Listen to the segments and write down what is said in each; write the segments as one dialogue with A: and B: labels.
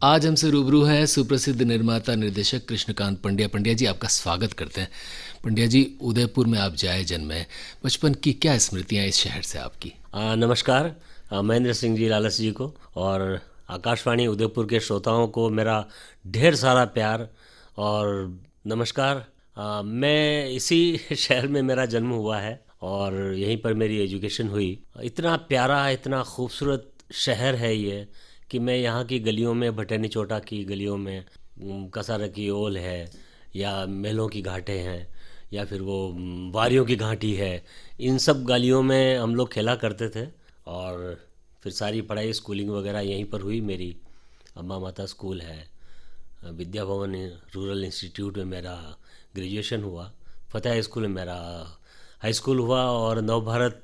A: आज हमसे रूबरू हैं सुप्रसिद्ध निर्माता निर्देशक कृष्णकांत पंड्या। पंड्या जी, आपका स्वागत करते हैं। पंड्या जी, उदयपुर में आप जाए जन्मे, बचपन की क्या स्मृतियां इस शहर से आपकी?
B: नमस्कार। महेंद्र सिंह जी लालस जी को और आकाशवाणी उदयपुर के श्रोताओं को मेरा ढेर सारा प्यार और नमस्कार। मैं इसी शहर में मेरा जन्म हुआ है और यहीं पर मेरी एजुकेशन हुई। इतना प्यारा, इतना खूबसूरत शहर है ये कि मैं यहाँ की गलियों में, भटैनी चोटा की गलियों में, कसारा की ओल है या महलों की घाटें हैं या फिर वो वारियों की घाटी है, इन सब गलियों में हम लोग खेला करते थे। और फिर सारी पढ़ाई, स्कूलिंग वगैरह यहीं पर हुई मेरी। अम्मा माता स्कूल है, विद्या भवन रूरल इंस्टीट्यूट में मेरा ग्रेजुएशन हुआ, फतेह स्कूल में मेरा हाई स्कूल हुआ और नवभारत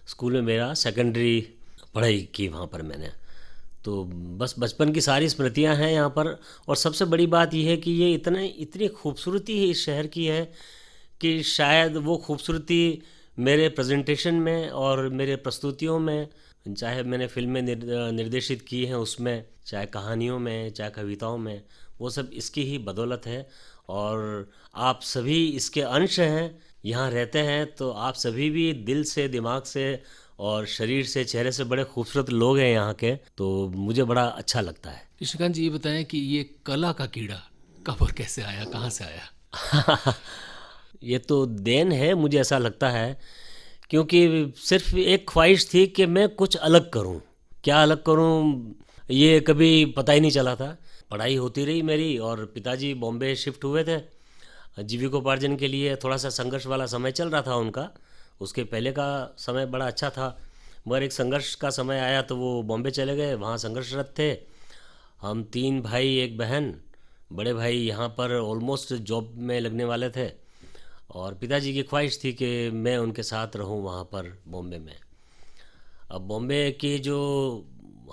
B: स्कूल में मेरा सेकेंडरी पढ़ाई की वहाँ पर मैंने। तो बस बचपन की सारी स्मृतियाँ हैं यहाँ पर। और सबसे बड़ी बात यह है कि ये इतनी खूबसूरती है इस शहर की है कि शायद वो खूबसूरती मेरे प्रेजेंटेशन में और मेरे प्रस्तुतियों में, चाहे मैंने फिल्में निर्देशित की हैं उसमें, चाहे कहानियों में, चाहे कविताओं में, वो सब इसकी ही बदौलत है। और आप सभी इसके अंश हैं, यहाँ रहते हैं तो आप सभी भी दिल से, दिमाग से और शरीर से, चेहरे से बड़े खूबसूरत लोग हैं यहाँ के। तो मुझे बड़ा अच्छा लगता है।
A: कृष्णकांत जी, ये बताएं कि ये कला का कीड़ा कब और कैसे आया, कहाँ से आया?
B: ये तो देन है, मुझे ऐसा लगता है, क्योंकि सिर्फ एक ख्वाहिश थी कि मैं कुछ अलग करूं। क्या अलग करूं ये कभी पता ही नहीं चला था। पढ़ाई होती रही मेरी और पिताजी बॉम्बे शिफ्ट हुए थे जीविकोपार्जन के लिए। थोड़ा सा संघर्ष वाला समय चल रहा था उनका, उसके पहले का समय बड़ा अच्छा था, मगर एक संघर्ष का समय आया तो वो बॉम्बे चले गए, वहाँ संघर्षरत थे। हम तीन भाई एक बहन, बड़े भाई यहाँ पर ऑलमोस्ट जॉब में लगने वाले थे और पिताजी की ख्वाहिश थी कि मैं उनके साथ रहूं वहाँ पर बॉम्बे में। अब बॉम्बे की जो,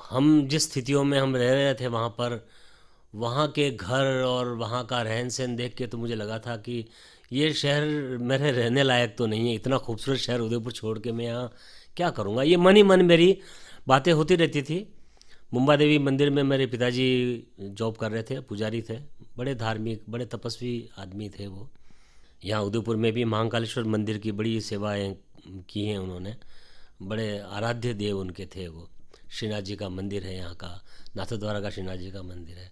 B: हम जिस स्थितियों में हम रह रहे थे वहाँ पर, वहाँ के घर और वहाँ का रहन सहन देख के तो मुझे लगा था कि ये शहर मेरे रहने लायक तो नहीं है। इतना खूबसूरत शहर उदयपुर छोड़ के मैं यहाँ क्या करूँगा। ये मन ही मन मेरी बातें होती रहती थी। मुंबा देवी मंदिर में मेरे पिताजी जॉब कर रहे थे, पुजारी थे, बड़े धार्मिक, बड़े तपस्वी आदमी थे वो। यहाँ उदयपुर में भी महाकालेश्वर मंदिर की बड़ी सेवाएं की हैं उन्होंने, बड़े आराध्य देव उनके थे वो। श्रीनाथ जी का मंदिर है यहाँ का, नाथद्वारा का श्रीनाथ जी का मंदिर है।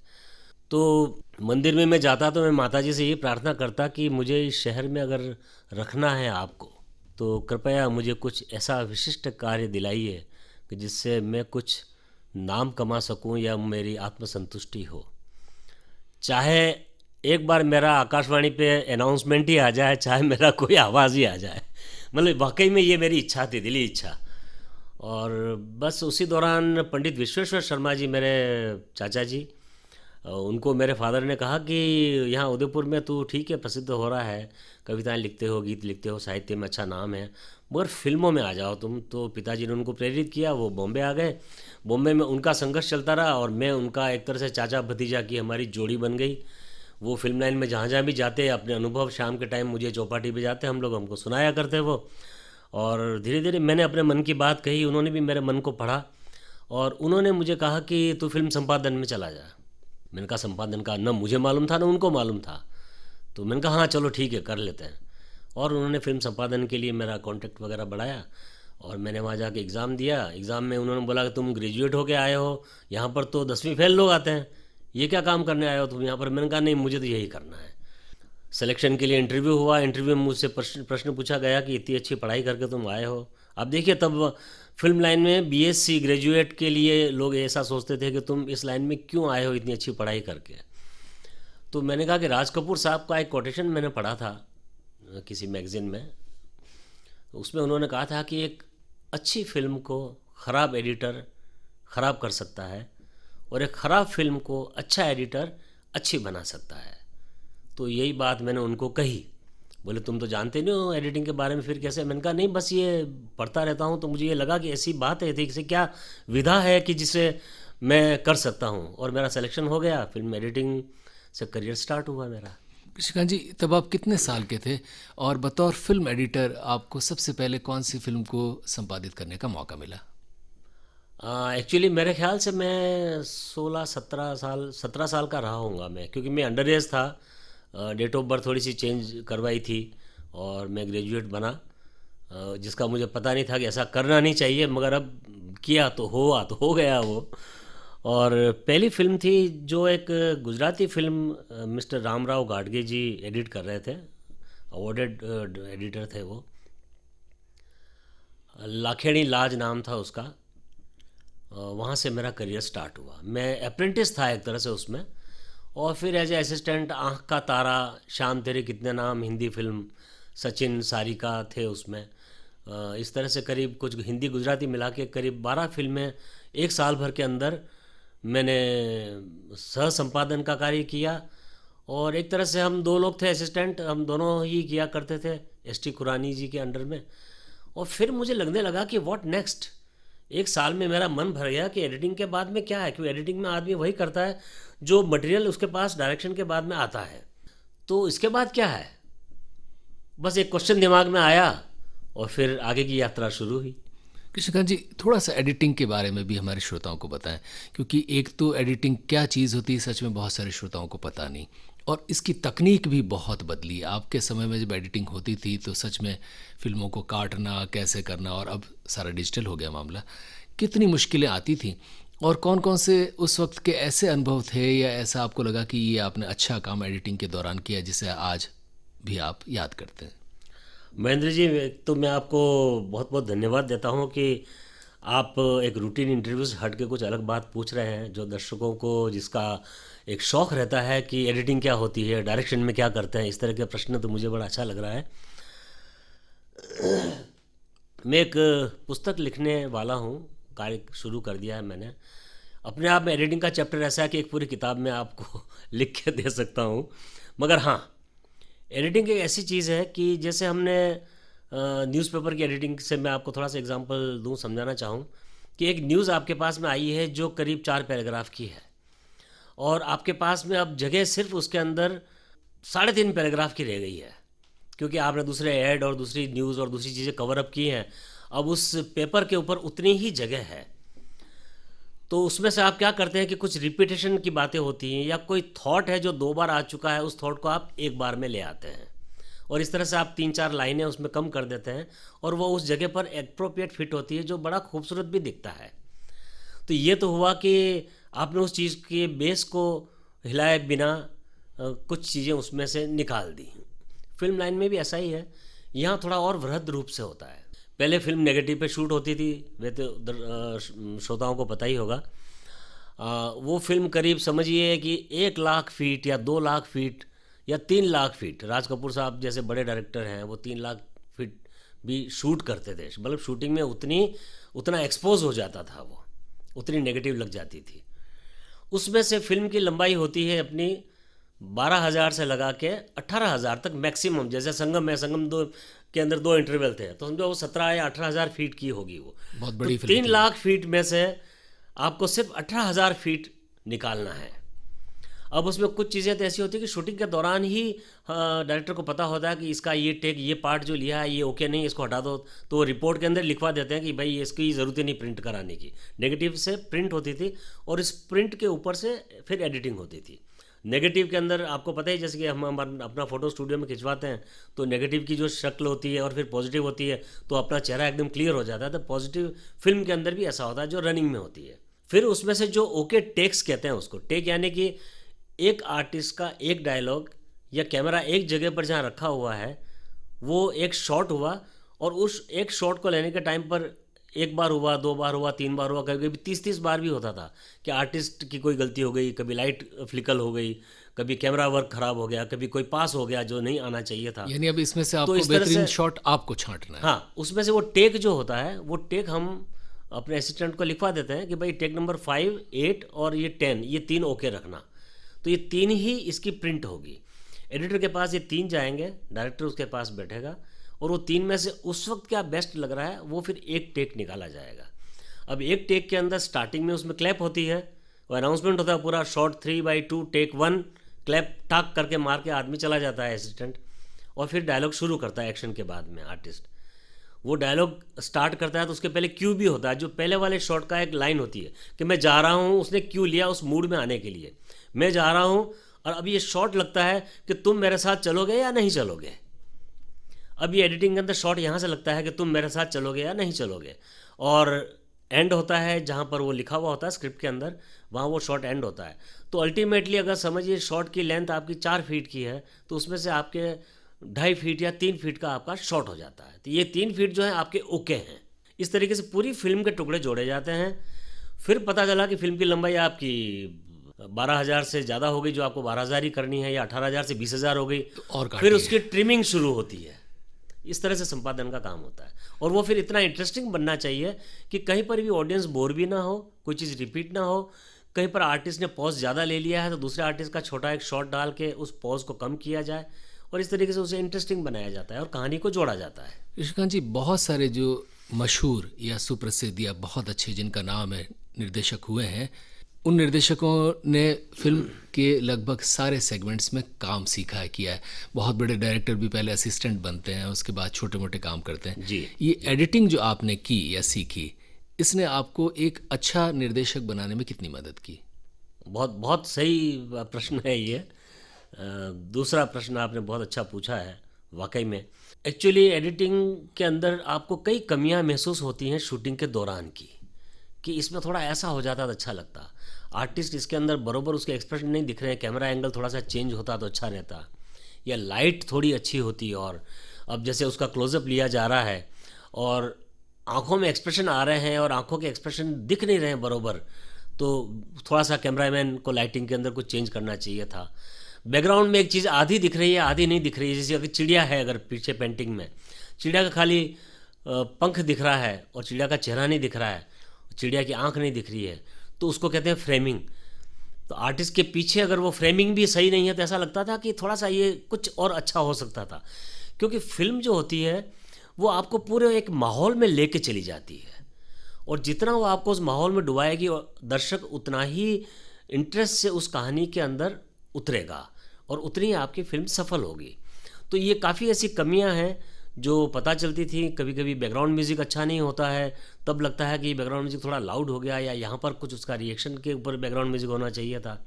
B: तो मंदिर में मैं जाता तो मैं माता जी से ये प्रार्थना करता कि मुझे इस शहर में अगर रखना है आपको, तो कृपया मुझे कुछ ऐसा विशिष्ट कार्य दिलाइए कि जिससे मैं कुछ नाम कमा सकूं या मेरी आत्मसंतुष्टि हो। चाहे एक बार मेरा आकाशवाणी पे अनाउंसमेंट ही आ जाए, चाहे मेरा कोई आवाज़ ही आ जाए, मतलब वाकई में ये मेरी इच्छा थी, दिली इच्छा। और बस उसी दौरान पंडित विश्वेश्वर शर्मा जी, मेरे चाचा जी, उनको मेरे फादर ने कहा कि यहाँ उदयपुर में तू ठीक है, प्रसिद्ध हो रहा है, कविताएं लिखते हो, गीत लिखते हो, साहित्य में अच्छा नाम है, मगर फिल्मों में आ जाओ तुम। तो पिताजी ने उनको प्रेरित किया, वो बॉम्बे आ गए। बॉम्बे में उनका संघर्ष चलता रहा और मैं उनका एक तरह से चाचा भतीजा की हमारी जोड़ी बन गई। वो फिल्म लाइन में जहाँ जहाँ भी जाते, अपने अनुभव शाम के टाइम मुझे चौपाटी पे जाते हम लोग, हमको सुनाया करते वो। और धीरे धीरे मैंने अपने मन की बात कही, उन्होंने भी मेरे मन को पढ़ा और उन्होंने मुझे कहा कि तू फिल्म संपादन में चला जा। मैंने कहा संपादन का न मुझे मालूम था न उनको मालूम था। तो मैंने कहा हाँ चलो ठीक है, कर लेते हैं। और उन्होंने फिल्म संपादन के लिए मेरा कॉन्टेक्ट वगैरह बढ़ाया और मैंने वहाँ जाके एग्ज़ाम दिया। एग्ज़ाम में उन्होंने बोला कि तुम ग्रेजुएट होके आए हो, यहाँ पर तो 10वीं फेल लोग आते हैं, ये क्या काम करने आए हो तुम यहाँ पर। मैंने कहा नहीं, मुझे तो यही करना है। सिलेक्शन के लिए इंटरव्यू हुआ, इंटरव्यू में मुझसे प्रश्न प्रश्न पूछा गया कि इतनी अच्छी पढ़ाई करके तुम आए हो। अब देखिए, तब फिल्म लाइन में बीएससी ग्रेजुएट के लिए लोग ऐसा सोचते थे कि तुम इस लाइन में क्यों आए हो इतनी अच्छी पढ़ाई करके। तो मैंने कहा कि राज कपूर साहब का एक कोटेशन मैंने पढ़ा था किसी मैगज़ीन में, उसमें उन्होंने कहा था कि एक अच्छी फिल्म को ख़राब एडिटर ख़राब कर सकता है और एक ख़राब फिल्म को अच्छा एडिटर अच्छी बना सकता है। तो यही बात मैंने उनको कही। बोले तुम तो जानते नहीं हो एडिटिंग के बारे में, फिर कैसे। मैंने कहा नहीं, बस ये पढ़ता रहता हूँ तो मुझे ये लगा कि ऐसी बात है थी कि क्या विधा है कि जिसे मैं कर सकता हूँ। और मेरा सिलेक्शन हो गया, फिल्म एडिटिंग से करियर स्टार्ट हुआ मेरा।
A: कृष्णकांत जी, तब आप कितने साल के थे और बतौर फिल्म एडिटर आपको सबसे पहले कौन सी फिल्म को संपादित करने का मौका मिला?
B: एक्चुअली मेरे ख्याल से मैं 16 17 साल का रहा होऊंगा मैं, क्योंकि मैं अंडर एज था। डेट ऑफ बर्थ थोड़ी सी चेंज करवाई थी और मैं ग्रेजुएट बना, जिसका मुझे पता नहीं था कि ऐसा करना नहीं चाहिए, मगर अब किया तो हुआ, तो हो गया वो। और पहली फिल्म थी जो एक गुजराती फिल्म, मिस्टर रामराव गाडगे जी एडिट कर रहे थे, अवॉर्डेड एडिटर थे वो। लाखेड़ी लाज नाम था उसका। वहाँ से मेरा करियर स्टार्ट हुआ। मैं अप्रेंटिस था एक तरह से उसमें, और फिर एज ए असिस्टेंट आँख का तारा, शाम तेरे कितने नाम, हिंदी फिल्म, सचिन सारिका थे उसमें। इस तरह से करीब कुछ हिंदी गुजराती मिला के करीब 12 फिल्में एक साल भर के अंदर मैंने सह संपादन का कार्य किया। और एक तरह से हम दो लोग थे असिस्टेंट, हम दोनों ही किया करते थे एस टी कुरानी जी के अंडर में। और फिर मुझे लगने लगा कि व्हाट नेक्स्ट। एक साल में मेरा मन भर गया कि एडिटिंग के बाद में क्या है, क्योंकि एडिटिंग में आदमी वही करता है जो मटेरियल उसके पास डायरेक्शन के बाद में आता है। तो इसके बाद क्या है, बस एक क्वेश्चन दिमाग में आया और फिर आगे की यात्रा शुरू हुई।
A: कृष्णकांत जी, थोड़ा सा एडिटिंग के बारे में भी हमारे श्रोताओं को बताएं, क्योंकि एक तो एडिटिंग क्या चीज़ होती है सच में बहुत सारे श्रोताओं को पता नहीं, और इसकी तकनीक भी बहुत बदली। आपके समय में जब एडिटिंग होती थी तो सच में फिल्मों को काटना कैसे करना, और अब सारा डिजिटल हो गया मामला, कितनी मुश्किलें आती थी। और कौन कौन से उस वक्त के ऐसे अनुभव थे या ऐसा आपको लगा कि ये आपने अच्छा काम एडिटिंग के दौरान किया जिसे आज भी आप याद करते हैं?
B: महेंद्र जी, एक तो मैं आपको बहुत बहुत धन्यवाद देता हूँ कि आप एक रूटीन इंटरव्यू से हट के कुछ अलग बात पूछ रहे हैं, जो दर्शकों को, जिसका एक शौक़ रहता है कि एडिटिंग क्या होती है, डायरेक्शन में क्या करते हैं, इस तरह के प्रश्न तो मुझे बड़ा अच्छा लग रहा है। मैं एक पुस्तक लिखने वाला हूँ, कार्य शुरू कर दिया है मैंने। अपने आप में एडिटिंग का चैप्टर ऐसा है कि एक पूरी किताब में आपको लिख के दे सकता हूँ। मगर हाँ, एडिटिंग एक ऐसी चीज़ है कि जैसे हमने न्यूज़पेपर की एडिटिंग से मैं आपको थोड़ा सा एग्जांपल दूं, समझाना चाहूँ कि एक न्यूज़ आपके पास में आई है जो करीब 4 पैराग्राफ की है, और आपके पास में अब जगह सिर्फ उसके अंदर 3.5 पैराग्राफ की रह गई है, क्योंकि आपने दूसरे ऐड और दूसरी न्यूज़ और दूसरी चीज़ें कवर अप की हैं। अब उस पेपर के ऊपर उतनी ही जगह है, तो उसमें से आप क्या करते हैं कि कुछ रिपीटेशन की बातें होती हैं, या कोई थॉट है जो 2 बार आ चुका है, उस थॉट को आप एक बार में ले आते हैं, और इस तरह से आप 3-4 लाइनें उसमें कम कर देते हैं, और वो उस जगह पर एप्रोप्रिएट फिट होती है, जो बड़ा खूबसूरत भी दिखता है। तो ये तो हुआ कि आपने उस चीज़ के बेस को हिलाए बिना कुछ चीज़ें उसमें से निकाल दी। फिल्म लाइन में भी ऐसा ही है, यहाँ थोड़ा और वृहद रूप से होता है। पहले फिल्म नेगेटिव पे शूट होती थी, वे तो श्रोताओं को पता ही होगा। वो फिल्म करीब समझिए कि 1 लाख फीट या 2 लाख फीट या 3 लाख फीट, राज कपूर साहब जैसे बड़े डायरेक्टर हैं वो 3 लाख फीट भी शूट करते थे। मतलब शूटिंग में उतना एक्सपोज हो जाता था, वो उतनी नेगेटिव लग जाती थी। उसमें से फिल्म की लंबाई होती है अपनी 12,000 से लगा के 18,000 तक मैक्सिमम। जैसे संगम है, संगम दो के अंदर 2 इंटरवल थे, तो समझो वो 17 या 18,000 फीट की होगी वो।
A: बहुत
B: तो
A: बड़ी फिल्म
B: 3
A: थी।
B: लाख फीट में से आपको सिर्फ 18,000 फीट निकालना है। अब उसमें कुछ चीज़ें तो ऐसी होती है कि शूटिंग के दौरान ही डायरेक्टर को पता होता है कि इसका ये टेक, ये पार्ट जो लिया है ये ओके नहीं, इसको हटा दो, तो वो रिपोर्ट के अंदर लिखवा देते हैं कि भाई इसकी ज़रूरत ही नहीं प्रिंट कराने की। नेगेटिव से प्रिंट होती थी, और इस प्रिंट के ऊपर से फिर एडिटिंग होती थी। नेगेटिव के अंदर आपको पता ही, जैसे कि हम अपना फ़ोटो स्टूडियो में खिंचवाते हैं, तो नेगेटिव की जो शक्ल होती है और फिर पॉजिटिव होती है, तो अपना चेहरा एकदम क्लियर हो जाता है। तो पॉजिटिव फिल्म के अंदर भी ऐसा होता है जो रनिंग में होती है। फिर उसमें से जो ओके टेक्स कहते हैं उसको, टेक यानी कि एक आर्टिस्ट का एक डायलॉग या कैमरा एक जगह पर जहाँ रखा हुआ है वो एक शॉट हुआ, और उस एक शॉट को लेने के टाइम पर 1 बार हुआ, 2 बार हुआ, 3 बार हुआ, कभी कभी 30-30 बार भी होता था कि आर्टिस्ट की कोई गलती हो गई, कभी लाइट फ्लिकल हो गई, कभी कैमरा वर्क ख़राब हो गया, कभी कोई पास हो गया जो नहीं आना चाहिए था।
A: यानी अब इसमें से
B: तो
A: आपको
B: इस तरह
A: बेहतरीन
B: से,
A: शॉट आपको छांटना है।
B: हाँ, उसमें से वो टेक जो होता है, वो टेक हम अपने असिस्टेंट को लिखवा देते हैं कि भाई टेक नंबर 5, 8 और ये 10, ये 3 ओके रखना। तो ये 3 ही इसकी प्रिंट होगी। एडिटर के पास ये 3 जाएंगे, डायरेक्टर उसके पास बैठेगा, और वो 3 में से उस वक्त क्या बेस्ट लग रहा है वो फिर एक टेक निकाला जाएगा। अब एक टेक के अंदर स्टार्टिंग में उसमें क्लैप होती है, वो अनाउंसमेंट होता है पूरा, शॉट 3/2 टेक 1, क्लैप टाक करके मार के आदमी चला जाता है असिस्टेंट, और फिर डायलॉग शुरू करता है एक्शन के बाद में आर्टिस्ट। वो डायलॉग स्टार्ट करता है तो उसके पहले क्यू भी होता है, जो पहले वाले शॉट का एक लाइन होती है कि मैं जा रहा हूँ, उसने क्यू लिया उस मूड में आने के लिए, मैं जा रहा हूँ, और अब ये शॉट लगता है कि तुम मेरे साथ चलोगे या नहीं चलोगे। अब ये एडिटिंग के अंदर शॉट यहाँ से लगता है कि तुम मेरे साथ चलोगे या नहीं चलोगे, और एंड होता है जहाँ पर वो लिखा हुआ होता है स्क्रिप्ट के अंदर, वहाँ वो शॉट एंड होता है। तो अल्टीमेटली अगर समझिए शॉट की लेंथ आपकी 4 फीट की है, तो उसमें से आपके 2.5 फीट या 3 फीट का आपका शॉट हो जाता है। तो ये 3 फीट जो है आपके ओके हैं। इस तरीके से पूरी फिल्म के टुकड़े जोड़े जाते हैं। फिर पता चला कि फिल्म की लंबाई आपकी 12,000 से ज़्यादा हो गई, जो आपको 12,000 ही करनी है, या 18,000 से 20,000 हो गई,
A: और
B: फिर
A: काटिए।
B: उसकी ट्रिमिंग शुरू होती है। इस तरह से संपादन का काम होता है, और वो फिर इतना इंटरेस्टिंग बनना चाहिए कि कहीं पर भी ऑडियंस बोर भी ना हो, कोई चीज़ रिपीट ना हो। कहीं पर आर्टिस्ट ने पॉज ज़्यादा ले लिया है तो दूसरे आर्टिस्ट का छोटा एक शॉट डाल के उस पॉज को कम किया जाए, और इस तरीके से उसे इंटरेस्टिंग बनाया जाता है और कहानी को जोड़ा जाता है।
A: ऋषिकांत जी, बहुत सारे जो मशहूर या सुप्रसिद्ध या बहुत अच्छे जिनका नाम है निर्देशक हुए हैं, उन निर्देशकों ने फिल्म के लगभग सारे सेगमेंट्स में काम सीखा है, किया है। बहुत बड़े डायरेक्टर भी पहले असिस्टेंट बनते हैं, उसके बाद छोटे मोटे काम करते हैं।
B: जी।
A: ये एडिटिंग जो आपने की या सीखी, इसने आपको एक अच्छा निर्देशक बनाने में कितनी मदद की?
B: बहुत बहुत सही प्रश्न है ये। दूसरा प्रश्न आपने बहुत अच्छा पूछा है वाकई में। एक्चुअली एडिटिंग के अंदर आपको कई कमियां महसूस होती हैं शूटिंग के दौरान की, कि इसमें थोड़ा ऐसा हो जाता तो अच्छा लगता, आर्टिस्ट इसके अंदर बरोबर उसके एक्सप्रेशन नहीं दिख रहे हैं, कैमरा एंगल थोड़ा सा चेंज होता तो अच्छा रहता, या लाइट थोड़ी अच्छी होती। और अब जैसे उसका क्लोजअप लिया जा रहा है और आंखों में एक्सप्रेशन आ रहे हैं और आंखों के एक्सप्रेशन दिख नहीं रहे हैं बरोबर, तो थोड़ा सा कैमरामैन को लाइटिंग के अंदर कुछ चेंज करना चाहिए था। बैकग्राउंड में एक चीज़ आधी दिख रही है आधी नहीं दिख रही है, जैसे अगर चिड़िया है, अगर पीछे पेंटिंग में चिड़िया का खाली पंख दिख रहा है और चिड़िया का चेहरा नहीं दिख रहा है, चिड़िया की आंख नहीं दिख रही है, तो उसको कहते हैं फ्रेमिंग। तो आर्टिस्ट के पीछे अगर वो फ्रेमिंग भी सही नहीं है तो ऐसा लगता था कि थोड़ा सा ये कुछ और अच्छा हो सकता था, क्योंकि फिल्म जो होती है वो आपको पूरे एक माहौल में लेके चली जाती है, और जितना वो आपको उस माहौल में डुबाएगी दर्शक उतना ही इंटरेस्ट से उस कहानी के अंदर उतरेगा और उतनी ही आपकी फिल्म सफल होगी। तो ये काफ़ी ऐसी कमियां हैं जो पता चलती थी। कभी कभी बैकग्राउंड म्यूज़िक अच्छा नहीं होता है, तब लगता है कि बैकग्राउंड म्यूज़िक थोड़ा लाउड हो गया, या यहाँ पर कुछ उसका रिएक्शन के ऊपर बैकग्राउंड म्यूज़िक होना चाहिए था।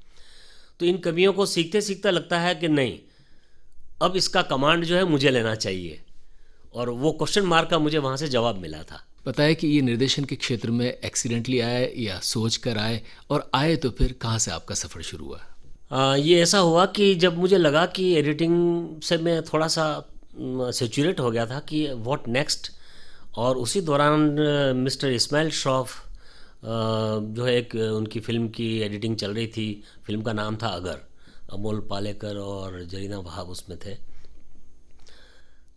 B: तो इन कमियों को सीखते सीखते लगता है कि नहीं, अब इसका कमांड जो है मुझे लेना चाहिए, और वो क्वेश्चन मार्क का मुझे वहाँ से जवाब मिला था।
A: बताया कि ये निर्देशन के क्षेत्र में एक्सीडेंटली आए या सोच कर आए, और आए तो फिर कहाँ से आपका सफ़र शुरू हुआ?
B: ये ऐसा हुआ कि जब मुझे लगा कि एडिटिंग से मैं थोड़ा सा सेचुरेट हो गया था कि व्हाट नेक्स्ट, और उसी दौरान मिस्टर इस्माइल श्रॉफ जो है, एक उनकी फ़िल्म की एडिटिंग चल रही थी। फिल्म का नाम था अगर, अमोल पालेकर और जरीना वहाब उसमें थे।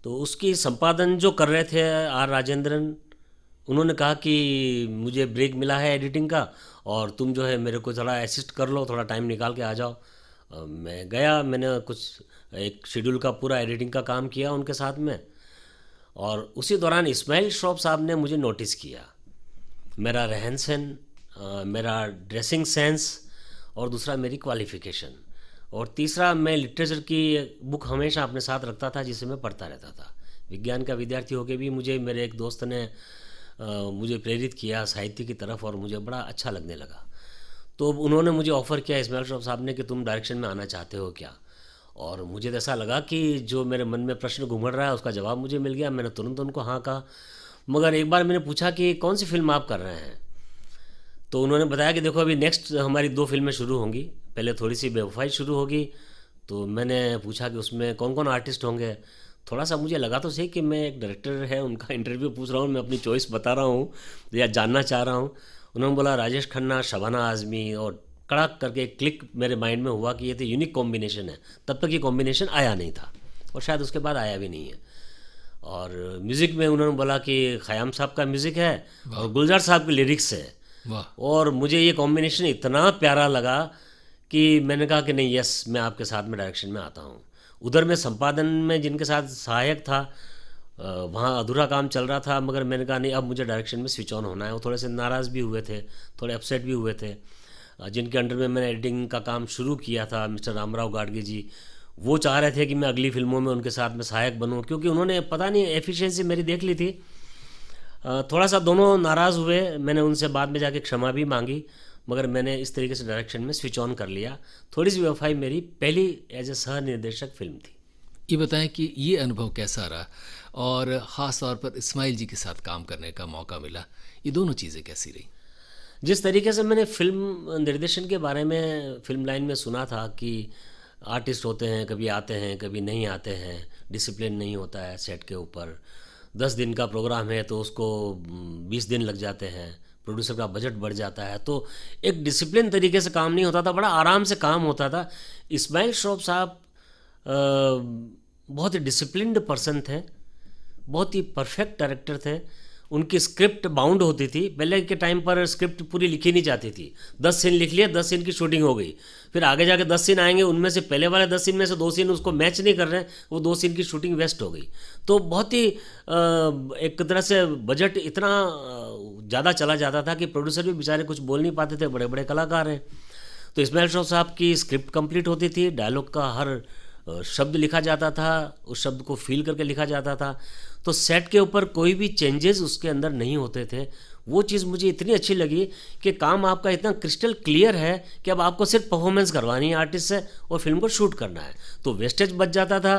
B: तो उसकी संपादन जो कर रहे थे आर राजेंद्रन, उन्होंने कहा कि मुझे ब्रेक मिला है एडिटिंग का, और तुम जो है मेरे को थोड़ा असिस्ट कर लो, थोड़ा टाइम निकाल के आ जाओ। मैं गया, मैंने कुछ एक शेड्यूल का पूरा एडिटिंग का काम किया उनके साथ में, और उसी दौरान इस्माइल श्रॉफ साहब ने मुझे नोटिस किया, मेरा रहन सहन, मेरा ड्रेसिंग सेंस, और दूसरा मेरी क्वालिफ़िकेशन, और तीसरा मैं लिटरेचर की बुक हमेशा अपने साथ रखता था जिसे मैं पढ़ता रहता था। विज्ञान का विद्यार्थी होकर भी मुझे मेरे एक दोस्त ने मुझे प्रेरित किया साहित्य की तरफ, और मुझे बड़ा अच्छा लगने लगा। तो उन्होंने मुझे ऑफ़र किया इस्माइल श्रॉफ साहब ने कि तुम डायरेक्शन में आना चाहते हो क्या। और मुझे तो ऐसा लगा कि जो मेरे मन में प्रश्न घूमड़ रहा है उसका जवाब मुझे मिल गया। मैंने तुरंत उनको हाँ कहा। मगर एक बार मैंने पूछा कि कौन सी फिल्म आप कर रहे हैं, तो उन्होंने बताया कि देखो अभी नेक्स्ट हमारी 2 फिल्में शुरू होंगी, पहले थोड़ी सी बेवफाई शुरू होगी। तो मैंने पूछा कि उसमें कौन कौन आर्टिस्ट होंगे। थोड़ा सा मुझे लगा तो सही कि मैं एक डायरेक्टर है उनका इंटरव्यू पूछ रहा हूँ, मैं अपनी चॉइस बता रहा हूँ या जानना चाह रहा हूँ। उन्होंने बोला राजेश खन्ना, शबाना आज़मी, और कड़ाक करके एक क्लिक मेरे माइंड में हुआ कि ये तो यूनिक कॉम्बिनेशन है। तब तक ये कॉम्बिनेशन आया नहीं था और शायद उसके बाद आया भी नहीं है। और म्यूज़िक में उन्होंने बोला कि ख़याम साहब का म्यूज़िक है और गुलजार साहब के लिरिक्स है।
A: वाह।
B: और मुझे ये कॉम्बिनेशन इतना प्यारा लगा कि मैंने कहा कि नहीं, यस, मैं आपके साथ में डायरेक्शन में आता हूँ। उधर मैं संपादन में जिनके साथ सहायक था, वहाँ अधूरा काम चल रहा था, मगर मैंने कहा नहीं, अब मुझे डायरेक्शन में स्विच ऑन होना है। वो थोड़े से नाराज़ भी हुए थे, थोड़े अपसेट भी हुए थे। जिनके अंडर में मैंने एडिटिंग का काम शुरू किया था, मिस्टर रामराव गाडगे जी, वो चाह रहे थे कि मैं अगली फिल्मों में उनके साथ में सहायक बनूं, क्योंकि उन्होंने पता नहीं एफिशिएंसी मेरी देख ली थी थोड़ा सा दोनों नाराज़ हुए, मैंने उनसे बाद में जाके क्षमा भी मांगी, मगर मैंने इस तरीके से डायरेक्शन में स्विच ऑन कर लिया। थोड़ी सी बेवफाई मेरी पहली एज ए सह निर्देशक फिल्म थी।
A: ये बताएं कि ये अनुभव कैसा रहा और ख़ास तौर पर इस्माइल जी के साथ काम करने का मौका मिला, ये दोनों चीज़ें कैसी रही?
B: जिस तरीके से मैंने फिल्म निर्देशन के बारे में फिल्म लाइन में सुना था कि आर्टिस्ट होते हैं, कभी आते हैं कभी नहीं आते हैं, डिसिप्लिन नहीं होता है सेट के ऊपर, 10 दिन का प्रोग्राम है तो उसको 20 दिन लग जाते हैं, प्रोड्यूसर का बजट बढ़ जाता है, तो एक डिसिप्लिन तरीके से काम नहीं होता था, बड़ा आराम से काम होता था। इस्माइल श्रॉफ साहब बहुत ही डिसिप्लिन्ड पर्सन थे, बहुत ही परफेक्ट डायरेक्टर थे। उनकी स्क्रिप्ट बाउंड होती थी, पहले के टाइम पर स्क्रिप्ट पूरी लिखी नहीं जाती थी, 10 सीन लिख लिए, 10 सीन की शूटिंग हो गई, फिर आगे जाके 10 सीन आएंगे, उनमें से पहले वाले 10 सीन में से 2 सीन उसको मैच नहीं कर रहे हैं, वो 2 सीन की शूटिंग वेस्ट हो गई। तो बहुत ही एक तरह से बजट इतना ज़्यादा चला जाता था कि प्रोड्यूसर भी बेचारे कुछ बोल नहीं पाते थे, बड़े बड़े कलाकार हैं। तो इस्माइल श्रॉफ साहब की स्क्रिप्ट कंप्लीट होती थी, डायलॉग का हर शब्द लिखा जाता था, उस शब्द को फील करके लिखा जाता था, तो सेट के ऊपर कोई भी चेंजेस उसके अंदर नहीं होते थे। वो चीज़ मुझे इतनी अच्छी लगी कि काम आपका इतना क्रिस्टल क्लियर है कि अब आपको सिर्फ परफॉर्मेंस करवानी है आर्टिस्ट से और फिल्म को शूट करना है, तो वेस्टेज बच जाता था,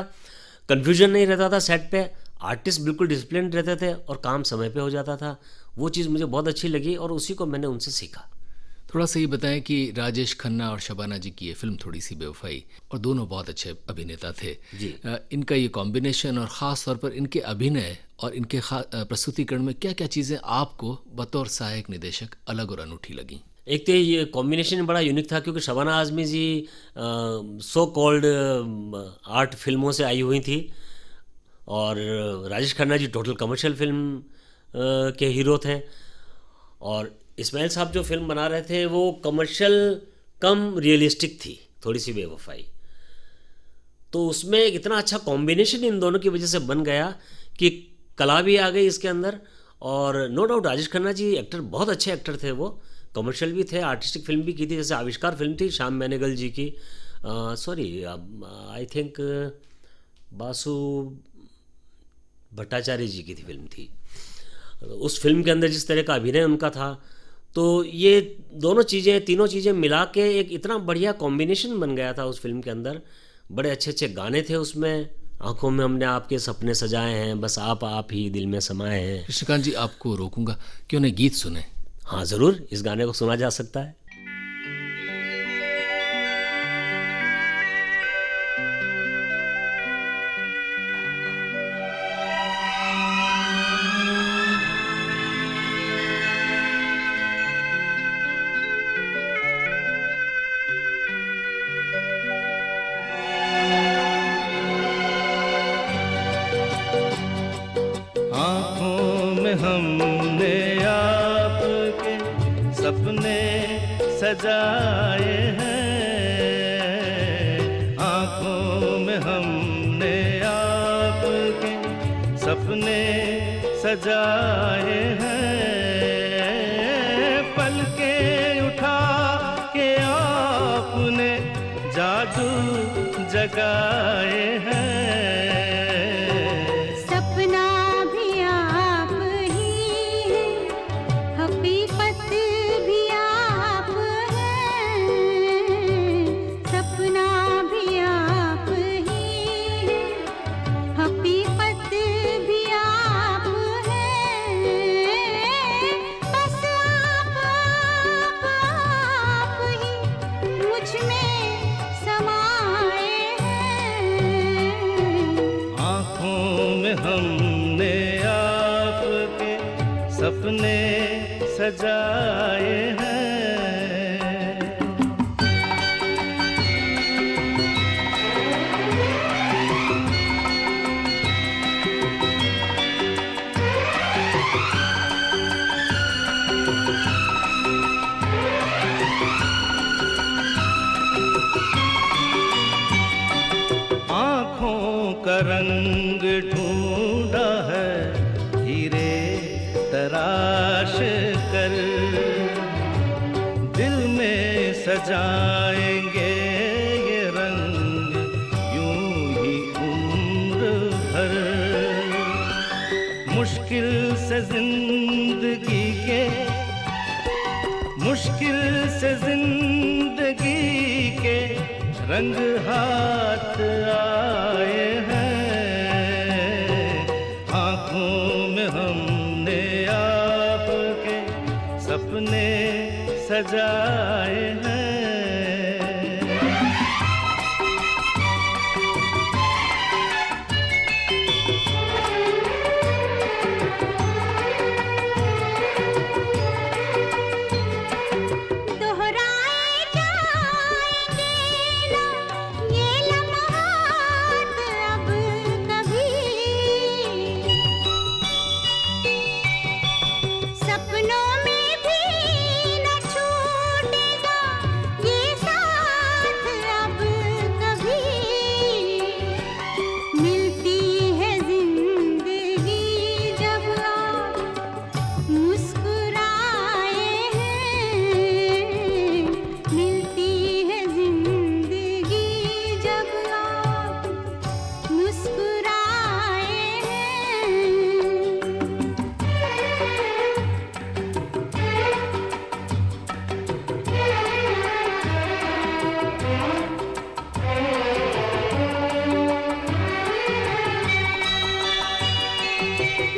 B: कन्फ्यूजन नहीं रहता था सेट पे, आर्टिस्ट बिल्कुल डिसिप्लिन रहते थे और काम समय पे हो जाता था। वो चीज़ मुझे बहुत अच्छी लगी और उसी को मैंने उनसे सीखा।
A: थोड़ा सा ये बताएं कि राजेश खन्ना और शबाना जी की ये फिल्म थोड़ी सी बेवफाई, और दोनों बहुत अच्छे अभिनेता थे
B: जी।
A: इनका ये कॉम्बिनेशन और ख़ास तौर पर इनके अभिनय और इनके प्रस्तुतिकरण में क्या क्या चीज़ें आपको बतौर सहायक निदेशक अलग और अनूठी लगी?
B: एक तो ये कॉम्बिनेशन बड़ा यूनिक था क्योंकि शबाना आज़मी जी सो कॉल्ड आर्ट फिल्मों से आई हुई थी और Rajesh Khanna ji total commercial film के हीरो थे, और इस्माइल साहब जो फिल्म बना रहे थे वो कमर्शियल कम रियलिस्टिक थी, थोड़ी सी बेवफाई। तो उसमें एक इतना अच्छा कॉम्बिनेशन इन दोनों की वजह से बन गया कि कला भी आ गई इसके अंदर। और no doubt Rajesh Khanna ji actor, बहुत अच्छे एक्टर थे, वो कमर्शियल भी थे, आर्टिस्टिक फिल्म भी की थी, जैसे आविष्कार फिल्म थी श्याम बेनेगल जी की, sorry I think Basu Bhattacharya ji की थी फिल्म थी। उस फिल्म के अंदर जिस तरह का अभिनय उनका था, तो ये दोनों चीज़ें, तीनों चीज़ें मिला के एक इतना बढ़िया कॉम्बिनेशन बन गया था उस फिल्म के अंदर। बड़े अच्छे अच्छे गाने थे उसमें, आंखों में हमने आपके सपने सजाए हैं, बस आप ही दिल में समाए हैं।
A: कृष्णकांत जी, आपको रोकूंगा, क्यों नहीं गीत सुने?
B: हाँ ज़रूर, इस गाने को सुना जा सकता है।
C: हमने आपके सपने सजाए हैं, आँखों में हमने आपके सपने सजाए हैं, पलकें उठा के आपने जादू जगाए हैं। हमने आपके सपने सजाए हैं। आँखों का रंग ढूंढा है हीरे तराश कर, दिल में सजाएंगे ये रंग यूं ही उम्र भर, मुश्किल से जिंदगी जिंदगी के रंग हाथ आए हैं, आंखों में हमने आपके सपने सजाए हैं।
D: दोहराए जाएंगे ना ये लम्हात अब कभी, सपनों में भी न छूटेगा ये साथ अब कभी। मिलती है जिंदगी जब आप मुस्कुराए हैं, मिलती है जिंदगी जब आप मुस्कुराए हैं।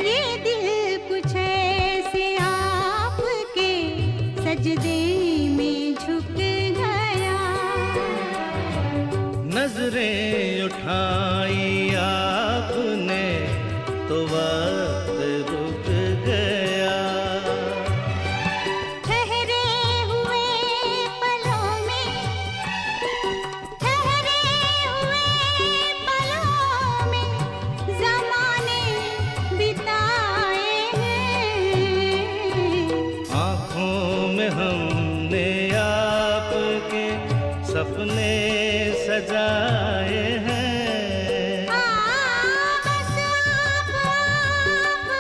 D: ये दिल कुछ ऐसे आपके सजदे में झुक गया,
C: नजरें उठाई आपने तो वक्त रुक गया,
D: ठहरे हुए पलों में, ठहरे हुए पलों में ज़माने बिताए हैं।
C: आँखों में हमने आपके सपने सजाए हैं।
D: बस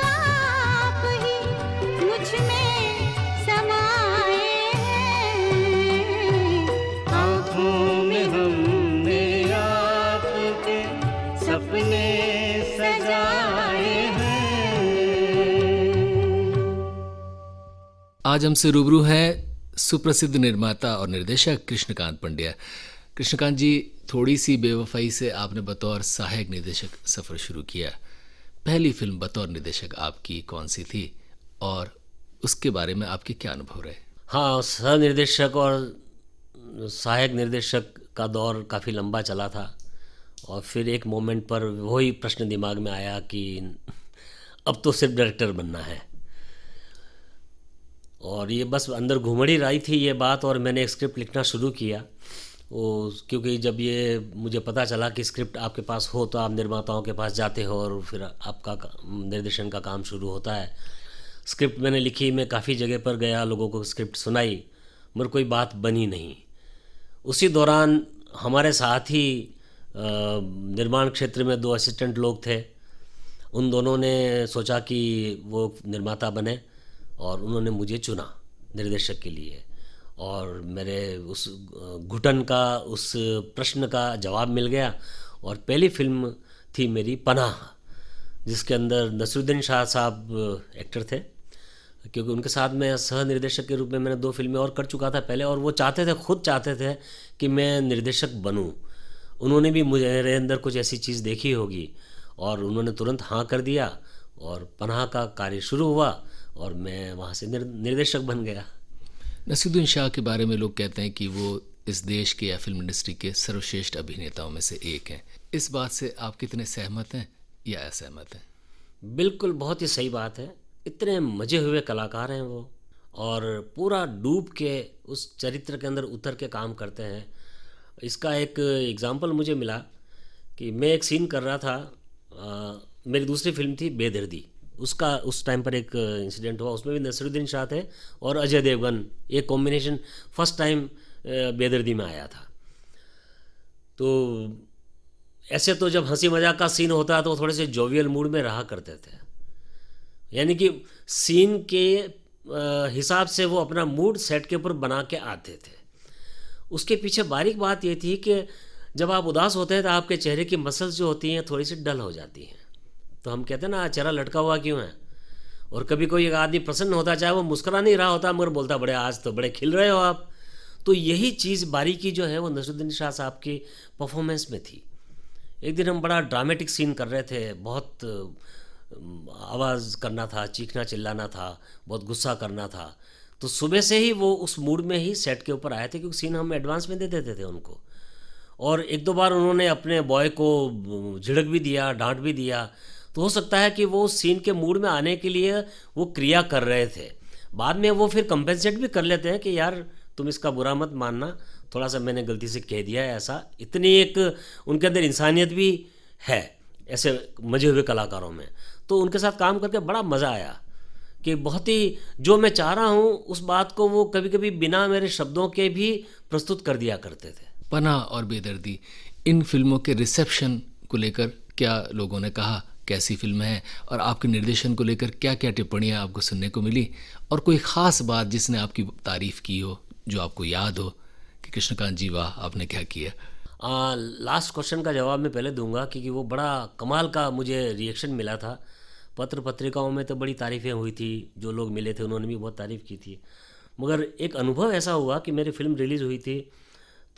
D: आप ही मुझ में समाए हैं।
C: आँखों में हमने आपके सपने सजाए हैं।
A: आज हमसे रूबरू हैं सुप्रसिद्ध निर्माता और निर्देशक कृष्णकांत पंड्या। कृष्णकांत जी, थोड़ी सी बेवफाई से आपने बतौर सहायक निर्देशक सफ़र शुरू किया। पहली फिल्म बतौर निर्देशक आपकी कौन सी थी और उसके बारे में आपके क्या अनुभव रहे?
B: हाँ, सह निर्देशक और सहायक निर्देशक का दौर काफ़ी लंबा चला था और फिर एक मोमेंट पर वही प्रश्न दिमाग में आया कि अब तो सिर्फ डायरेक्टर बनना है। और ये बस अंदर घुमड़ ही रही थी ये बात, और मैंने एक स्क्रिप्ट लिखना शुरू किया। वो क्योंकि जब ये मुझे पता चला कि स्क्रिप्ट आपके पास हो तो आप निर्माताओं के पास जाते हो और फिर आपका निर्देशन का काम शुरू होता है। स्क्रिप्ट मैंने लिखी, मैं काफ़ी जगह पर गया, लोगों को स्क्रिप्ट सुनाई, मगर कोई बात बनी नहीं। उसी दौरान हमारे साथ ही निर्माण क्षेत्र में 2 असिस्टेंट लोग थे। उन दोनों ने सोचा कि वो निर्माता बने और उन्होंने मुझे चुना निर्देशक के लिए। और मेरे उस घुटन का, उस प्रश्न का जवाब मिल गया। और पहली फिल्म थी मेरी पनाह, जिसके अंदर नसरुद्दीन शाह साहब एक्टर थे, क्योंकि उनके साथ मैं सह निर्देशक के रूप में मैंने 2 फिल्में और कर चुका था पहले, और वो चाहते थे, खुद चाहते थे कि मैं निर्देशक बनूं। उन्होंने भी मेरे अंदर कुछ ऐसी चीज़ देखी होगी और उन्होंने तुरंत हाँ कर दिया और पनाह का कार्य शुरू हुआ और मैं वहाँ से निर्देशक बन गया।
A: नसीरुद्दीन शाह के बारे में लोग कहते हैं कि वो इस देश के या फिल्म इंडस्ट्री के सर्वश्रेष्ठ अभिनेताओं में से एक हैं। इस बात से आप कितने सहमत हैं या असहमत हैं?
B: बिल्कुल, बहुत ही सही बात है। इतने मजे हुए कलाकार हैं वो, और पूरा डूब के उस चरित्र के अंदर उतर के काम करते हैं। इसका एक एग्जांपल मुझे मिला कि मैं एक सीन कर रहा था, मेरी दूसरी फिल्म थी बेदर्दी, उसका उस टाइम पर एक इंसिडेंट हुआ। उसमें भी नसीरुद्दीन शाह थे और अजय देवगन, एक कॉम्बिनेशन फर्स्ट टाइम बेदर्दी में आया था। तो ऐसे तो जब हंसी मजाक का सीन होता है तो थोड़े से जोवियल मूड में रहा करते थे, यानी कि सीन के हिसाब से वो अपना मूड सेट के ऊपर बना के आते थे। उसके पीछे बारीक बात ये थी कि जब आप उदास होते हैं तो आपके चेहरे की मसल्स जो होती हैं थोड़ी सी डल हो जाती हैं। तो हम कहते हैं ना, चेहरा लटका हुआ क्यों है। और कभी कोई एक आदमी प्रसन्न होता, चाहे वो मुस्कुरा नहीं रहा होता, मगर बोलता बड़े आज तो बड़े खिल रहे हो आप। तो यही चीज़ बारीकी जो है वो नसरुद्दीन शाह साहब की परफॉर्मेंस में थी। एक दिन हम बड़ा ड्रामेटिक सीन कर रहे थे, बहुत आवाज़ करना था, चीखना चिल्लाना था, बहुत गुस्सा करना था। तो सुबह से ही वो उस मूड में ही सेट के ऊपर आए थे, क्योंकि सीन हम एडवांस में दे देते थे उनको। और एक दो बार उन्होंने अपने बॉय को झिड़क भी दिया, डांट भी दिया। तो हो सकता है कि वो उस सीन के मूड में आने के लिए वो क्रिया कर रहे थे। बाद में वो फिर कंपेंसेट भी कर लेते हैं कि यार तुम इसका बुरा मत मानना, थोड़ा सा मैंने गलती से कह दिया है ऐसा। इतनी एक उनके अंदर इंसानियत भी है ऐसे मजे हुए कलाकारों में। तो उनके साथ काम करके बड़ा मज़ा आया कि बहुत ही जो मैं चाह रहा हूँ उस बात को वो कभी कभी बिना मेरे शब्दों के भी प्रस्तुत कर दिया करते थे।
A: पनाह और बेदर्दी, इन फिल्मों के रिसेप्शन को लेकर क्या लोगों ने कहा, कैसी फिल्म है, और आपके निर्देशन को लेकर क्या क्या टिप्पणियाँ आपको सुनने को मिली, और कोई ख़ास बात जिसने आपकी तारीफ़ की हो जो आपको याद हो कि कृष्णकांत जी वाह आपने क्या किया?
B: लास्ट क्वेश्चन का जवाब मैं पहले दूंगा, क्योंकि वो बड़ा कमाल का मुझे रिएक्शन मिला था। पत्र पत्रिकाओं में तो बड़ी तारीफ़ें हुई थी, जो लोग मिले थे उन्होंने भी बहुत तारीफ़ की थी। मगर एक अनुभव ऐसा हुआ कि मेरी फिल्म रिलीज़ हुई थी,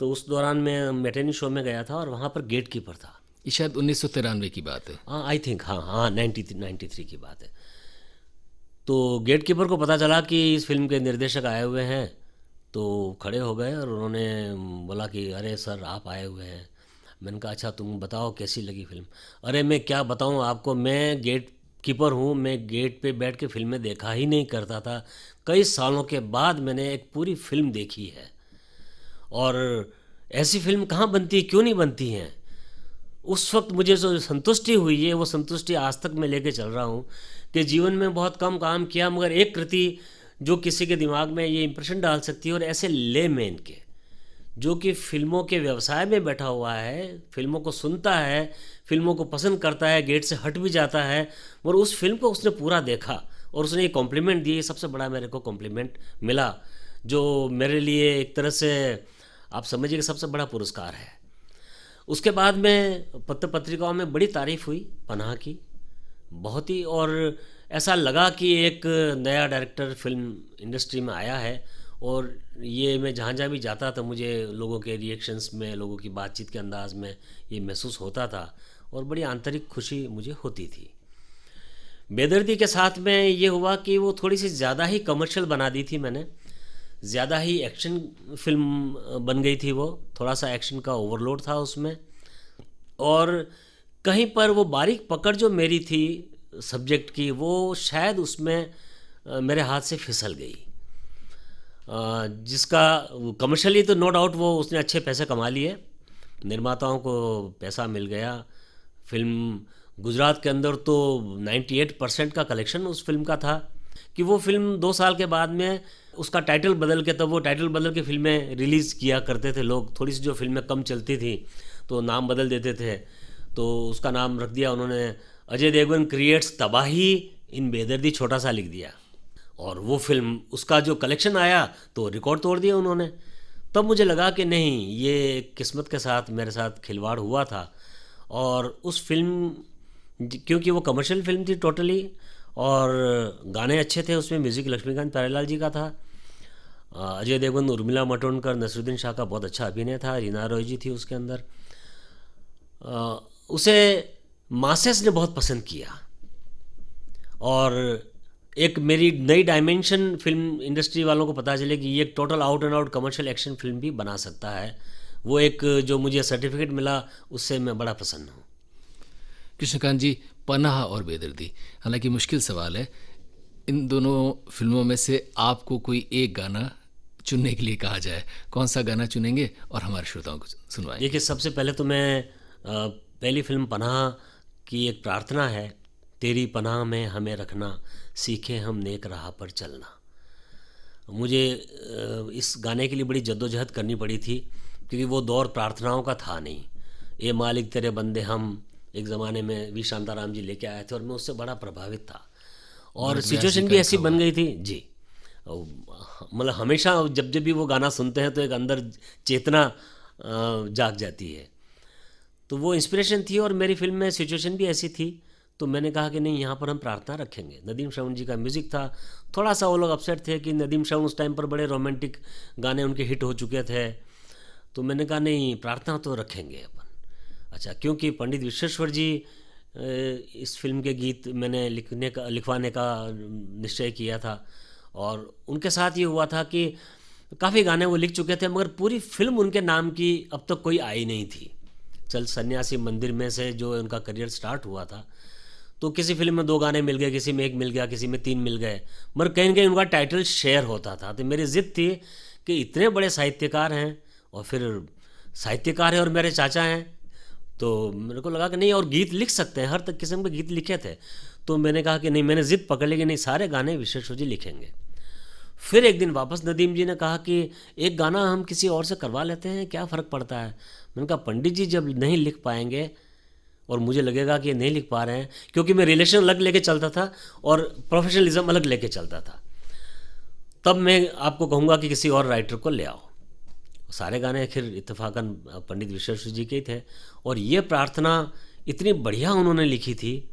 B: तो उस दौरान मैं मैटेनी शो में गया था और वहाँ पर गेट कीपर था।
A: ये शायद 1993 की बात है।
B: हाँ आई थिंक, हाँ 93 की बात है। तो गेट कीपर को पता चला कि इस फिल्म के निर्देशक आए हुए हैं, तो खड़े हो गए और उन्होंने बोला कि अरे सर आप आए हुए हैं। मैंने कहा अच्छा तुम बताओ कैसी लगी फिल्म। अरे मैं क्या बताऊं आपको, मैं गेट कीपर हूं, मैं गेट पे बैठ के फिल्में देखा ही नहीं करता था। कई सालों के बाद मैंने एक पूरी फिल्म देखी है, और ऐसी फिल्म कहाँ बनती है, क्यों नहीं बनती हैं। उस वक्त मुझे जो संतुष्टि हुई है वो संतुष्टि आज तक मैं लेके चल रहा हूँ कि जीवन में बहुत कम काम किया, मगर एक कृति जो किसी के दिमाग में ये इंप्रेशन डाल सकती है। और ऐसे लेमैन के जो कि फिल्मों के व्यवसाय में बैठा हुआ है, फिल्मों को सुनता है, फिल्मों को पसंद करता है, गेट से हट भी जाता है, और उस फिल्म को उसने पूरा देखा और उसने ये कॉम्प्लीमेंट दिए। सबसे बड़ा मेरे को कॉम्प्लीमेंट मिला, जो मेरे लिए एक तरह से आप समझिए कि सबसे बड़ा पुरस्कार है। उसके बाद में पत्र पत्रिकाओं में बड़ी तारीफ़ हुई पनाह की, बहुत ही। और ऐसा लगा कि एक नया डायरेक्टर फिल्म इंडस्ट्री में आया है। और ये मैं जहाँ जहाँ भी जाता था मुझे लोगों के रिएक्शंस में, लोगों की बातचीत के अंदाज में ये महसूस होता था, और बड़ी आंतरिक खुशी मुझे होती थी। बेदर्दी के साथ में ये हुआ कि वो थोड़ी सी ज़्यादा ही कमर्शियल बना दी थी मैंने, ज़्यादा ही एक्शन फिल्म बन गई थी वो, थोड़ा सा एक्शन का ओवरलोड था उसमें। और कहीं पर वो बारीक पकड़ जो मेरी थी सब्जेक्ट की, वो शायद उसमें मेरे हाथ से फिसल गई। जिसका कमर्शियली तो नो डाउट वो उसने अच्छे पैसे कमा लिए, निर्माताओं को पैसा मिल गया। फिल्म गुजरात के अंदर तो 98% का कलेक्शन उस फिल्म का था कि वो फिल्म 2 साल के बाद में उसका टाइटल बदल के, तब वो टाइटल बदल के फिल्में रिलीज़ किया करते थे लोग। थोड़ी सी जो फिल्में कम चलती थी तो नाम बदल देते थे, तो उसका नाम रख दिया उन्होंने अजय देवगन क्रिएट्स तबाही इन बेदर्दी, छोटा सा लिख दिया। और वो फिल्म उसका जो कलेक्शन आया तो रिकॉर्ड तोड़ दिया उन्होंने। तब मुझे लगा कि नहीं, ये किस्मत के साथ मेरे साथ खिलवाड़ हुआ था। और उस फिल्म, क्योंकि वो कमर्शियल फिल्म थी टोटली, और गाने अच्छे थे उसमें, म्यूज़िक लक्ष्मीकांत प्यारेलाल जी का था, अजय देवगन, उर्मिला मातोंडकर, नसरुद्दीन शाह का बहुत अच्छा अभिनय था, रीना रॉय जी थी उसके अंदर। उसे मासेस ने बहुत पसंद किया, और एक मेरी नई डायमेंशन फिल्म इंडस्ट्री वालों को पता चले कि ये एक total out and out commercial action film भी बना सकता है। वो एक जो मुझे सर्टिफिकेट मिला उससे मैं बड़ा प्रसन्न हूँ।
A: कृष्णकांत जी, पनाह और बेदर्दी, हालांकि मुश्किल सवाल है, इन दोनों फिल्मों में से आपको कोई एक गाना चुनने के लिए कहा जाए, कौन सा गाना चुनेंगे और हमारे श्रोताओं को सुनवाएंगे?
B: देखिए, सबसे पहले तो मैं पहली फिल्म पनाह की एक प्रार्थना है, तेरी पनाह में हमें रखना, सीखे हम नेक राह पर चलना। मुझे इस गाने के लिए बड़ी जद्दोजहद करनी पड़ी थी, क्योंकि वो दौर प्रार्थनाओं का था नहीं। ए मालिक तेरे बंदे हम एक ज़माने में वी शांताराम जी लेके आए थे, और मैं उससे बड़ा प्रभावित था, और सिचुएशन भी ऐसी बन गई थी जी। मतलब हमेशा जब जब भी वो गाना सुनते हैं तो एक अंदर चेतना जाग जाती है। तो वो इंस्पिरेशन थी, और मेरी फिल्म में सिचुएशन भी ऐसी थी। तो मैंने कहा कि नहीं, यहाँ पर हम प्रार्थना रखेंगे। नदीम श्रवण जी का म्यूज़िक था। थोड़ा सा वो लोग अपसेट थे कि नदीम श्रवण उस टाइम पर बड़े रोमांटिक गाने उनके हिट हो चुके थे। तो मैंने कहा नहीं, प्रार्थना तो रखेंगे अपन। अच्छा, क्योंकि पंडित विश्वेश्वर जी इस फिल्म के गीत मैंने लिखवाने का निश्चय किया था, और उनके साथ ये हुआ था कि काफ़ी गाने वो लिख चुके थे, मगर पूरी फिल्म उनके नाम की अब तक कोई आई नहीं थी। चल सन्यासी मंदिर में से जो उनका करियर स्टार्ट हुआ था, तो किसी फिल्म में 2 गाने मिल गए, किसी में 1 मिल गया, किसी में 3 मिल गए, मगर कहीं ना कहीं उनका टाइटल शेयर होता था। तो मेरी ज़िद थी कि इतने बड़े साहित्यकार हैं, और फिर साहित्यकार हैं और मेरे चाचा हैं, तो मेरे को लगा कि नहीं, और गीत लिख सकते हैं, हर तक किस्म के गीत लिखे थे। तो मैंने कहा कि नहीं, मैंने ज़िद पकड़ ली कि नहीं, सारे गाने विश्वेश्वर जी लिखेंगे। फिर एक दिन वापस नदीम जी ने कहा कि एक गाना हम किसी और से करवा लेते हैं, क्या फ़र्क पड़ता है। मैंने कहा पंडित जी जब नहीं लिख पाएंगे और मुझे लगेगा कि नहीं लिख पा रहे हैं, क्योंकि मैं रिलेशन अलग लेके चलता था और प्रोफेशनलिज्म अलग लेके चलता था, तब मैं आपको कहूँगा कि किसी और राइटर को ले आओ। सारे गाने आखिर इत्तेफाकन पंडित विश्वेश्वर जी के ही थे, और ये प्रार्थना इतनी बढ़िया उन्होंने लिखी थी,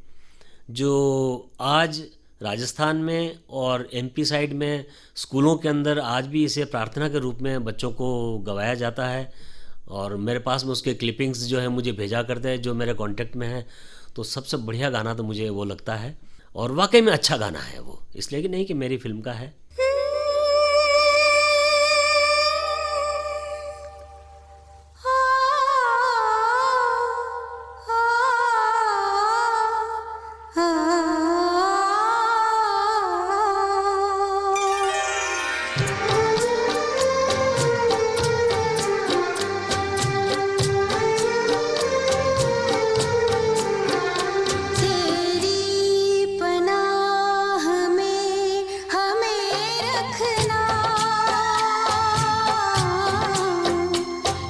B: जो आज राजस्थान में और एमपी साइड में स्कूलों के अंदर आज भी इसे प्रार्थना के रूप में बच्चों को गवाया जाता है। और मेरे पास में उसके क्लिपिंग्स जो है मुझे भेजा करते हैं, जो मेरे कांटेक्ट में है। तो सबसे बढ़िया गाना तो मुझे वो लगता है, और वाकई में अच्छा गाना है वो, इसलिए कि नहीं कि मेरी फिल्म का है।
D: तेरी पनाह में हमें रखना,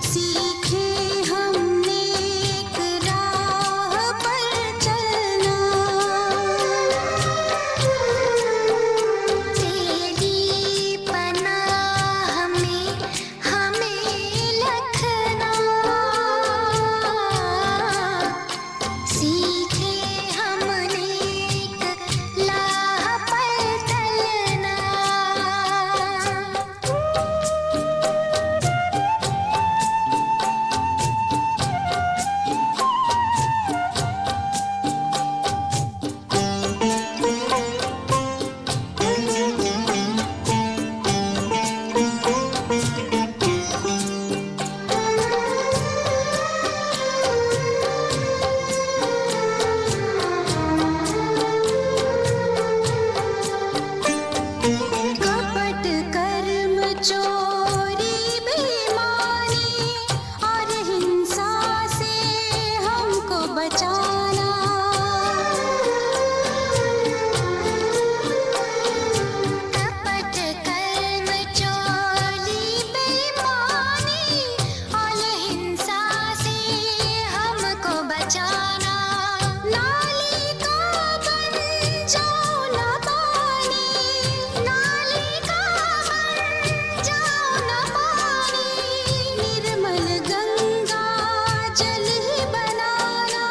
D: सीखे हमने एक राह पर चलना। तेरी पनाह में हमें रखना, सीखे हमने एक राह पर चलना। कपट कर्म चोरी बेईमानी और हिंसा से हमको बचाना। कपट कर्म चोरी बेईमानी और हिंसा से हमको बचाना। नाली का बन जाओ ना पानी, नाली का बन जाओ ना पानी, निर्मल गंगा जल ही बनाना।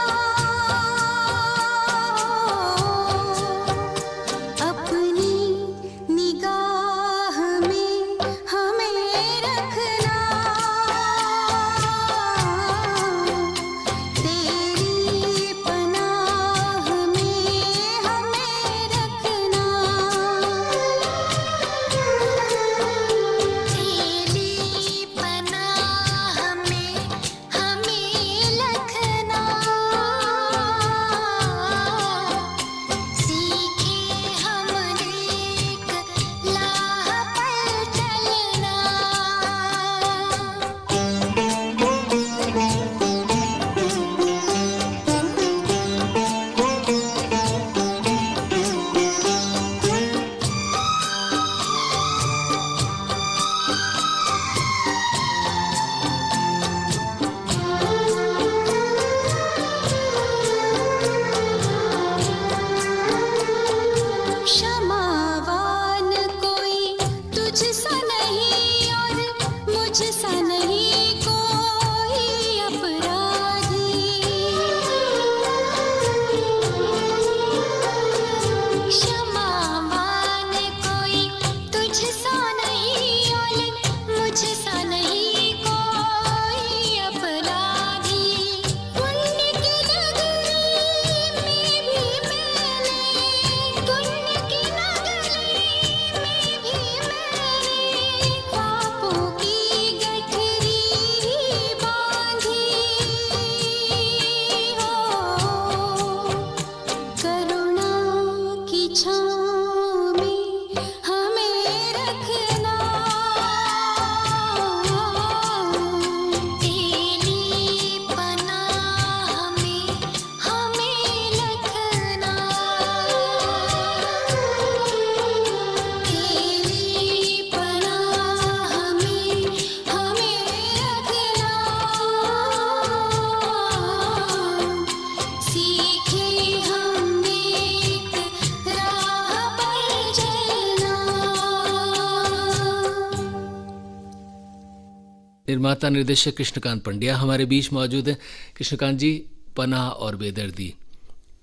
A: निर्माता निर्देशक कृष्णकांत पंड्या हमारे बीच मौजूद हैं। कृष्णकांत जी, पनाह और बेदर्दी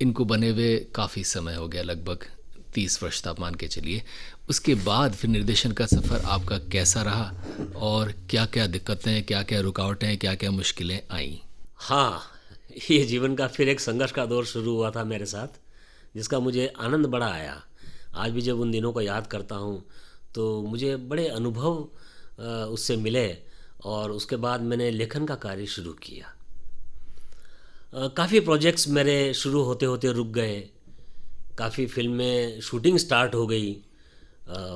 A: इनको बने हुए काफ़ी समय हो गया, लगभग 30 वर्ष आप मान के चलिए। उसके बाद फिर निर्देशन का सफ़र आपका कैसा रहा और क्या क्या दिक्कतें, क्या क्या रुकावटें, क्या क्या मुश्किलें आईं?
B: हाँ, ये जीवन का फिर एक संघर्ष का दौर शुरू हुआ था मेरे साथ, जिसका मुझे आनंद बड़ा आया। आज भी जब उन दिनों को याद करता हूँ तो मुझे बड़े अनुभव उससे मिले और उसके बाद मैंने लेखन का कार्य शुरू किया। काफ़ी प्रोजेक्ट्स मेरे शुरू होते होते रुक गए, काफ़ी फिल्में शूटिंग स्टार्ट हो गई।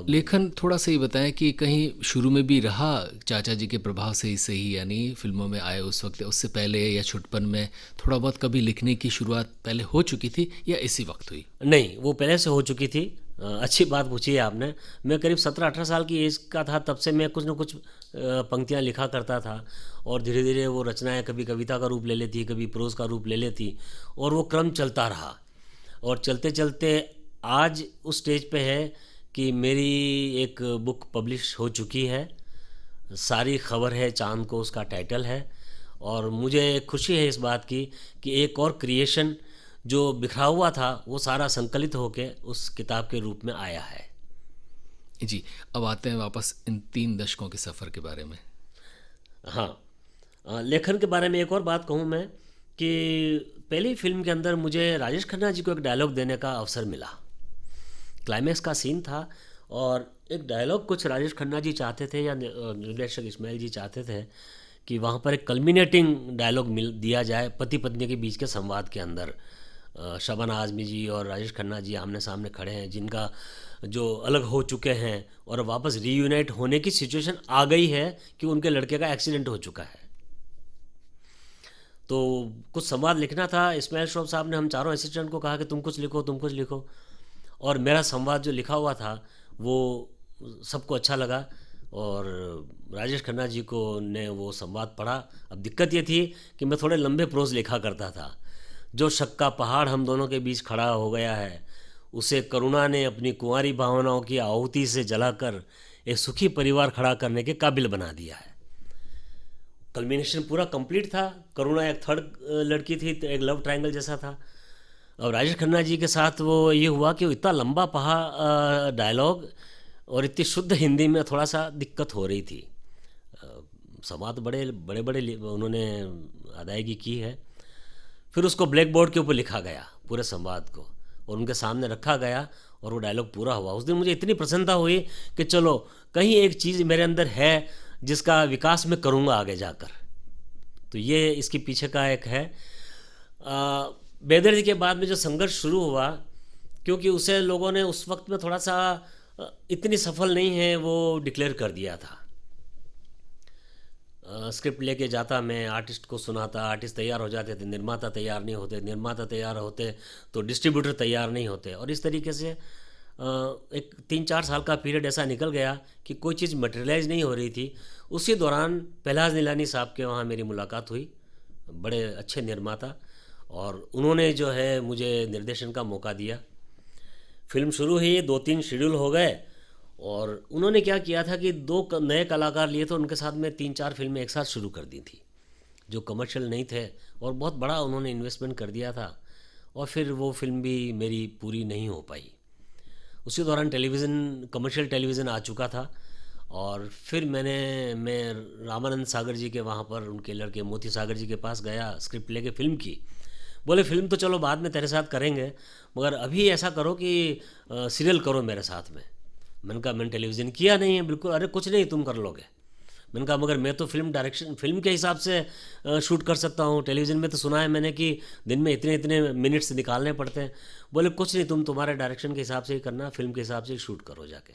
A: लेखन थोड़ा सा ही बताएं कि कहीं शुरू में भी रहा चाचा जी के प्रभाव से ही सही, यानी फिल्मों में आए उस वक्त, उससे पहले या छुटपन में थोड़ा बहुत कभी लिखने की शुरुआत पहले हो चुकी थी या इसी वक्त हुई?
B: नहीं, वो पहले से हो चुकी थी। अच्छी बात पूछी है आपने। मैं करीब 17-18 साल की एज का था, तब से मैं कुछ न कुछ पंक्तियाँ लिखा करता था और धीरे धीरे वो रचनाएं कभी कविता का रूप ले लेती, कभी प्रोज का रूप ले लेती और वो क्रम चलता रहा। और चलते चलते आज उस स्टेज पे है कि मेरी एक बुक पब्लिश हो चुकी है। सारी खबर है चांद को उसका टाइटल है और मुझे खुशी है इस बात की कि एक और क्रिएशन जो बिखरा हुआ था वो सारा संकलित होकर उस किताब के रूप में आया है।
A: जी, अब आते हैं वापस इन 3 दशकों के सफ़र के बारे में।
B: हाँ, लेखन के बारे में एक और बात कहूँ मैं कि पहली फिल्म के अंदर मुझे राजेश खन्ना जी को एक डायलॉग देने का अवसर मिला। क्लाइमैक्स का सीन था और एक डायलॉग कुछ राजेश खन्ना जी चाहते थे या निर्देशक इस्माइल जी चाहते थे कि वहाँ पर एक कल्मिनेटिंग डायलॉग दिया जाए पति पत्नी के बीच के संवाद के अंदर। शबाना आज़मी जी और राजेश खन्ना जी आमने सामने खड़े हैं, जिनका जो अलग हो चुके हैं और वापस रीयूनाइट होने की सिचुएशन आ गई है कि उनके लड़के का एक्सीडेंट हो चुका है। तो कुछ संवाद लिखना था। इस्माइल श्रॉफ साहब ने हम चारों असिस्टेंट को कहा कि तुम कुछ लिखो, तुम कुछ लिखो, और मेरा संवाद जो लिखा हुआ था वो सबको अच्छा लगा और राजेश खन्ना जी को ने वो संवाद पढ़ा। अब दिक्कत ये थी कि मैं थोड़े लंबे प्रोज लिखा करता था। जो शक का पहाड़ हम दोनों के बीच खड़ा हो गया है, उसे करुणा ने अपनी कुंवारी भावनाओं की आहुति से जलाकर एक सुखी परिवार खड़ा करने के काबिल बना दिया है। कल्मिनेशन पूरा कंप्लीट था। करुणा एक थर्ड लड़की थी, तो एक लव ट्रायंगल जैसा था। और राजेश खन्ना जी के साथ वो ये हुआ कि इतना लंबा डायलॉग और इतनी शुद्ध हिंदी में थोड़ा सा दिक्कत हो रही थी। संवाद बड़े बड़े बड़े उन्होंने अदायगी की है। फिर उसको ब्लैक बोर्ड के ऊपर लिखा गया पूरे संवाद को और उनके सामने रखा गया और वो डायलॉग पूरा हुआ। उस दिन मुझे इतनी प्रसन्नता हुई कि चलो कहीं एक चीज़ मेरे अंदर है जिसका विकास मैं करूँगा आगे जाकर। तो ये इसके पीछे का एक है। बेदर्दी के बाद में जो संघर्ष शुरू हुआ, क्योंकि उसे लोगों ने उस वक्त में थोड़ा सा इतनी सफल नहीं है वो डिक्लेयर कर दिया था। स्क्रिप्ट लेके जाता, मैं आर्टिस्ट को सुनाता, आर्टिस्ट तैयार हो जाते थे, निर्माता तैयार नहीं होते, निर्माता तैयार होते तो डिस्ट्रीब्यूटर तैयार नहीं होते, और इस तरीके से एक 3-4 साल का पीरियड ऐसा निकल गया कि कोई चीज़ मटेरियलाइज नहीं हो रही थी। उसी दौरान पहलाज नीलानी साहब के वहाँ मेरी मुलाकात हुई, बड़े अच्छे निर्माता, और उन्होंने जो है मुझे निर्देशन का मौका दिया। फिल्म शुरू हुई, 2-3 शेड्यूल हो गए और उन्होंने क्या किया था कि 2 नए कलाकार लिए तो उनके साथ में 3-4 फिल्में एक साथ शुरू कर दी थी जो कमर्शियल नहीं थे, और बहुत बड़ा उन्होंने इन्वेस्टमेंट कर दिया था, और फिर वो फिल्म भी मेरी पूरी नहीं हो पाई। उसी दौरान टेलीविज़न, कमर्शियल टेलीविज़न आ चुका था, और फिर मैं रामानंद सागर जी के वहाँ पर, उनके लड़के मोती सागर जी के पास गया स्क्रिप्ट लेके फिल्म की। बोले फिल्म तो चलो बाद में तेरे साथ करेंगे, मगर अभी ऐसा करो कि सीरियल करो मेरे साथ में। मैंने कहा मैंने टेलीविज़न किया नहीं है बिल्कुल। अरे कुछ नहीं, तुम कर लोगे। मैंने कहा मगर मैं तो फिल्म के हिसाब से शूट कर सकता हूँ, टेलीविज़न में तो सुना है मैंने कि दिन में इतने इतने मिनट्स निकालने पड़ते हैं। बोले कुछ नहीं, तुम तुम्हारे डायरेक्शन के हिसाब से ही करना, फिल्म के हिसाब से ही शूट करो जाके।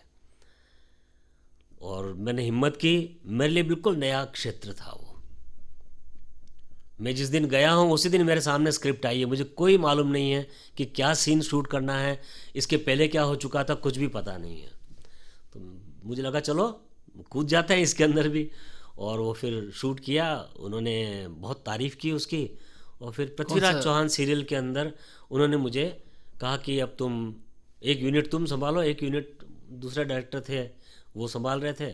B: और मैंने हिम्मत की। मेरे लिए बिल्कुल नया क्षेत्र था वो। मैं जिस दिन गया हूँ उसी दिन मेरे सामने स्क्रिप्ट आई है, मुझे कोई मालूम नहीं है कि क्या सीन शूट करना है, इसके पहले क्या हो चुका था, कुछ भी पता नहीं है। तो मुझे लगा चलो कूद जाते हैं इसके अंदर भी, और वो फिर शूट किया। उन्होंने बहुत तारीफ़ की उसकी, और फिर पृथ्वीराज चौहान सीरियल के अंदर उन्होंने मुझे कहा कि अब तुम एक यूनिट तुम संभालो, एक यूनिट दूसरे डायरेक्टर थे वो संभाल रहे थे।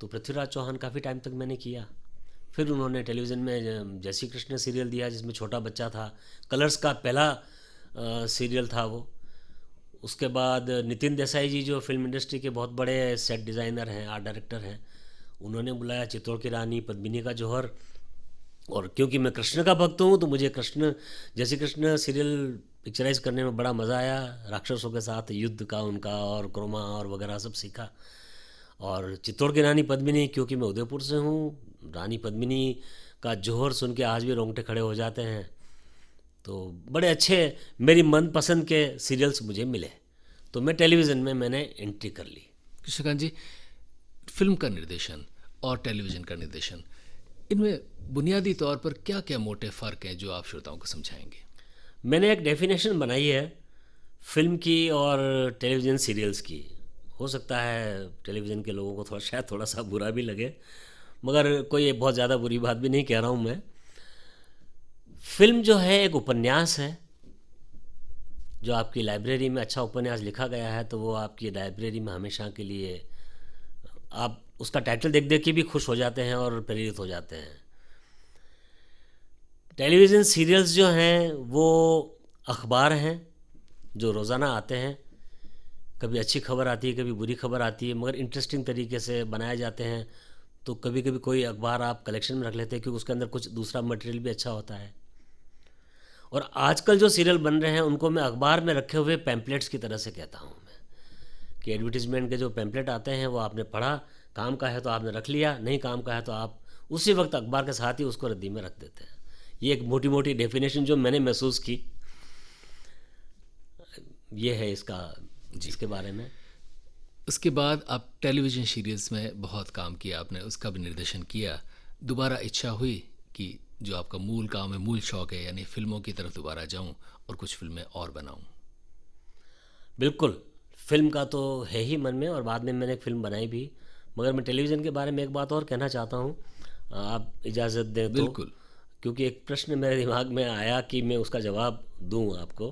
B: तो पृथ्वीराज चौहान काफ़ी टाइम तक मैंने किया। फिर उन्होंने टेलीविज़न में जय श्री कृष्ण सीरियल दिया जिसमें छोटा बच्चा था, कलर्स का पहला सीरियल था वो। उसके बाद नितिन देसाई जी जो फिल्म इंडस्ट्री के बहुत बड़े सेट डिज़ाइनर हैं, आर्ट डायरेक्टर हैं, उन्होंने बुलाया चित्तौड़ की रानी, पद्मिनी का जौहर। और क्योंकि मैं कृष्ण का भक्त हूँ तो मुझे कृष्ण जय श्री कृष्ण सीरियल पिक्चराइज करने में बड़ा मज़ा आया। राक्षसों के साथ युद्ध का उनका और क्रोमा और वगैरह सब सीखा। और चित्तौड़ की रानी पद्मिनी, क्योंकि मैं उदयपुर से हूँ, रानी पद्मिनी का जौहर सुन के आज भी रोंगटे खड़े हो जाते हैं। तो बड़े अच्छे मेरी मनपसंद के सीरियल्स मुझे मिले, तो मैं टेलीविज़न में मैंने एंट्री कर ली।
A: कृष्णकांत जी, फिल्म का निर्देशन और टेलीविज़न का निर्देशन, इनमें बुनियादी तौर पर क्या क्या मोटे फ़र्क हैं जो आप श्रोताओं को समझाएंगे?
B: मैंने एक डेफिनेशन बनाई है फिल्म की और टेलीविज़न सीरियल्स की। हो सकता है टेलीविज़न के लोगों को शायद थोड़ा सा बुरा भी लगे, मगर कोई बहुत ज़्यादा बुरी बात भी नहीं कह रहा हूँ मैं। फिल्म जो है एक उपन्यास है, जो आपकी लाइब्रेरी में अच्छा उपन्यास लिखा गया है तो वो आपकी लाइब्रेरी में हमेशा के लिए, आप उसका टाइटल देख देख के भी खुश हो जाते हैं और प्रेरित हो जाते हैं। टेलीविज़न सीरियल्स जो हैं वो अखबार हैं जो रोज़ाना आते हैं। कभी अच्छी खबर आती है, कभी बुरी खबर आती है, मगर इंटरेस्टिंग तरीके से बनाए जाते हैं। तो कभी कभी कोई अखबार आप कलेक्शन में रख लेते हैं क्योंकि उसके अंदर कुछ दूसरा मटेरियल भी अच्छा होता है। और आजकल जो सीरियल बन रहे हैं उनको मैं अखबार में रखे हुए पैम्पलेट्स की तरह से कहता हूँ मैं, कि एडवर्टीजमेंट के जो पैम्पलेट आते हैं वो आपने पढ़ा, काम का है तो आपने रख लिया, नहीं काम का है तो आप उसी वक्त अखबार के साथ ही उसको रद्दी में रख देते हैं। ये एक मोटी मोटी डेफिनेशन जो मैंने महसूस की, ये है इसका जिसके बारे में।
A: उसके बाद आप टेलीविज़न सीरियल्स में बहुत काम किया आपने, उसका भी निर्देशन किया। दोबारा इच्छा हुई कि जो आपका मूल काम है, मूल शौक़ है, यानी फ़िल्मों की तरफ दोबारा जाऊं और कुछ फ़िल्में और बनाऊं?
B: बिल्कुल, फिल्म का तो है ही मन में, और बाद में मैंने एक फ़िल्म बनाई भी। मगर मैं टेलीविज़न के बारे में एक बात और कहना चाहता हूँ, आप इजाज़त दें तो।
A: बिल्कुल।
B: क्योंकि एक प्रश्न मेरे दिमाग में आया कि मैं उसका जवाब दूं आपको,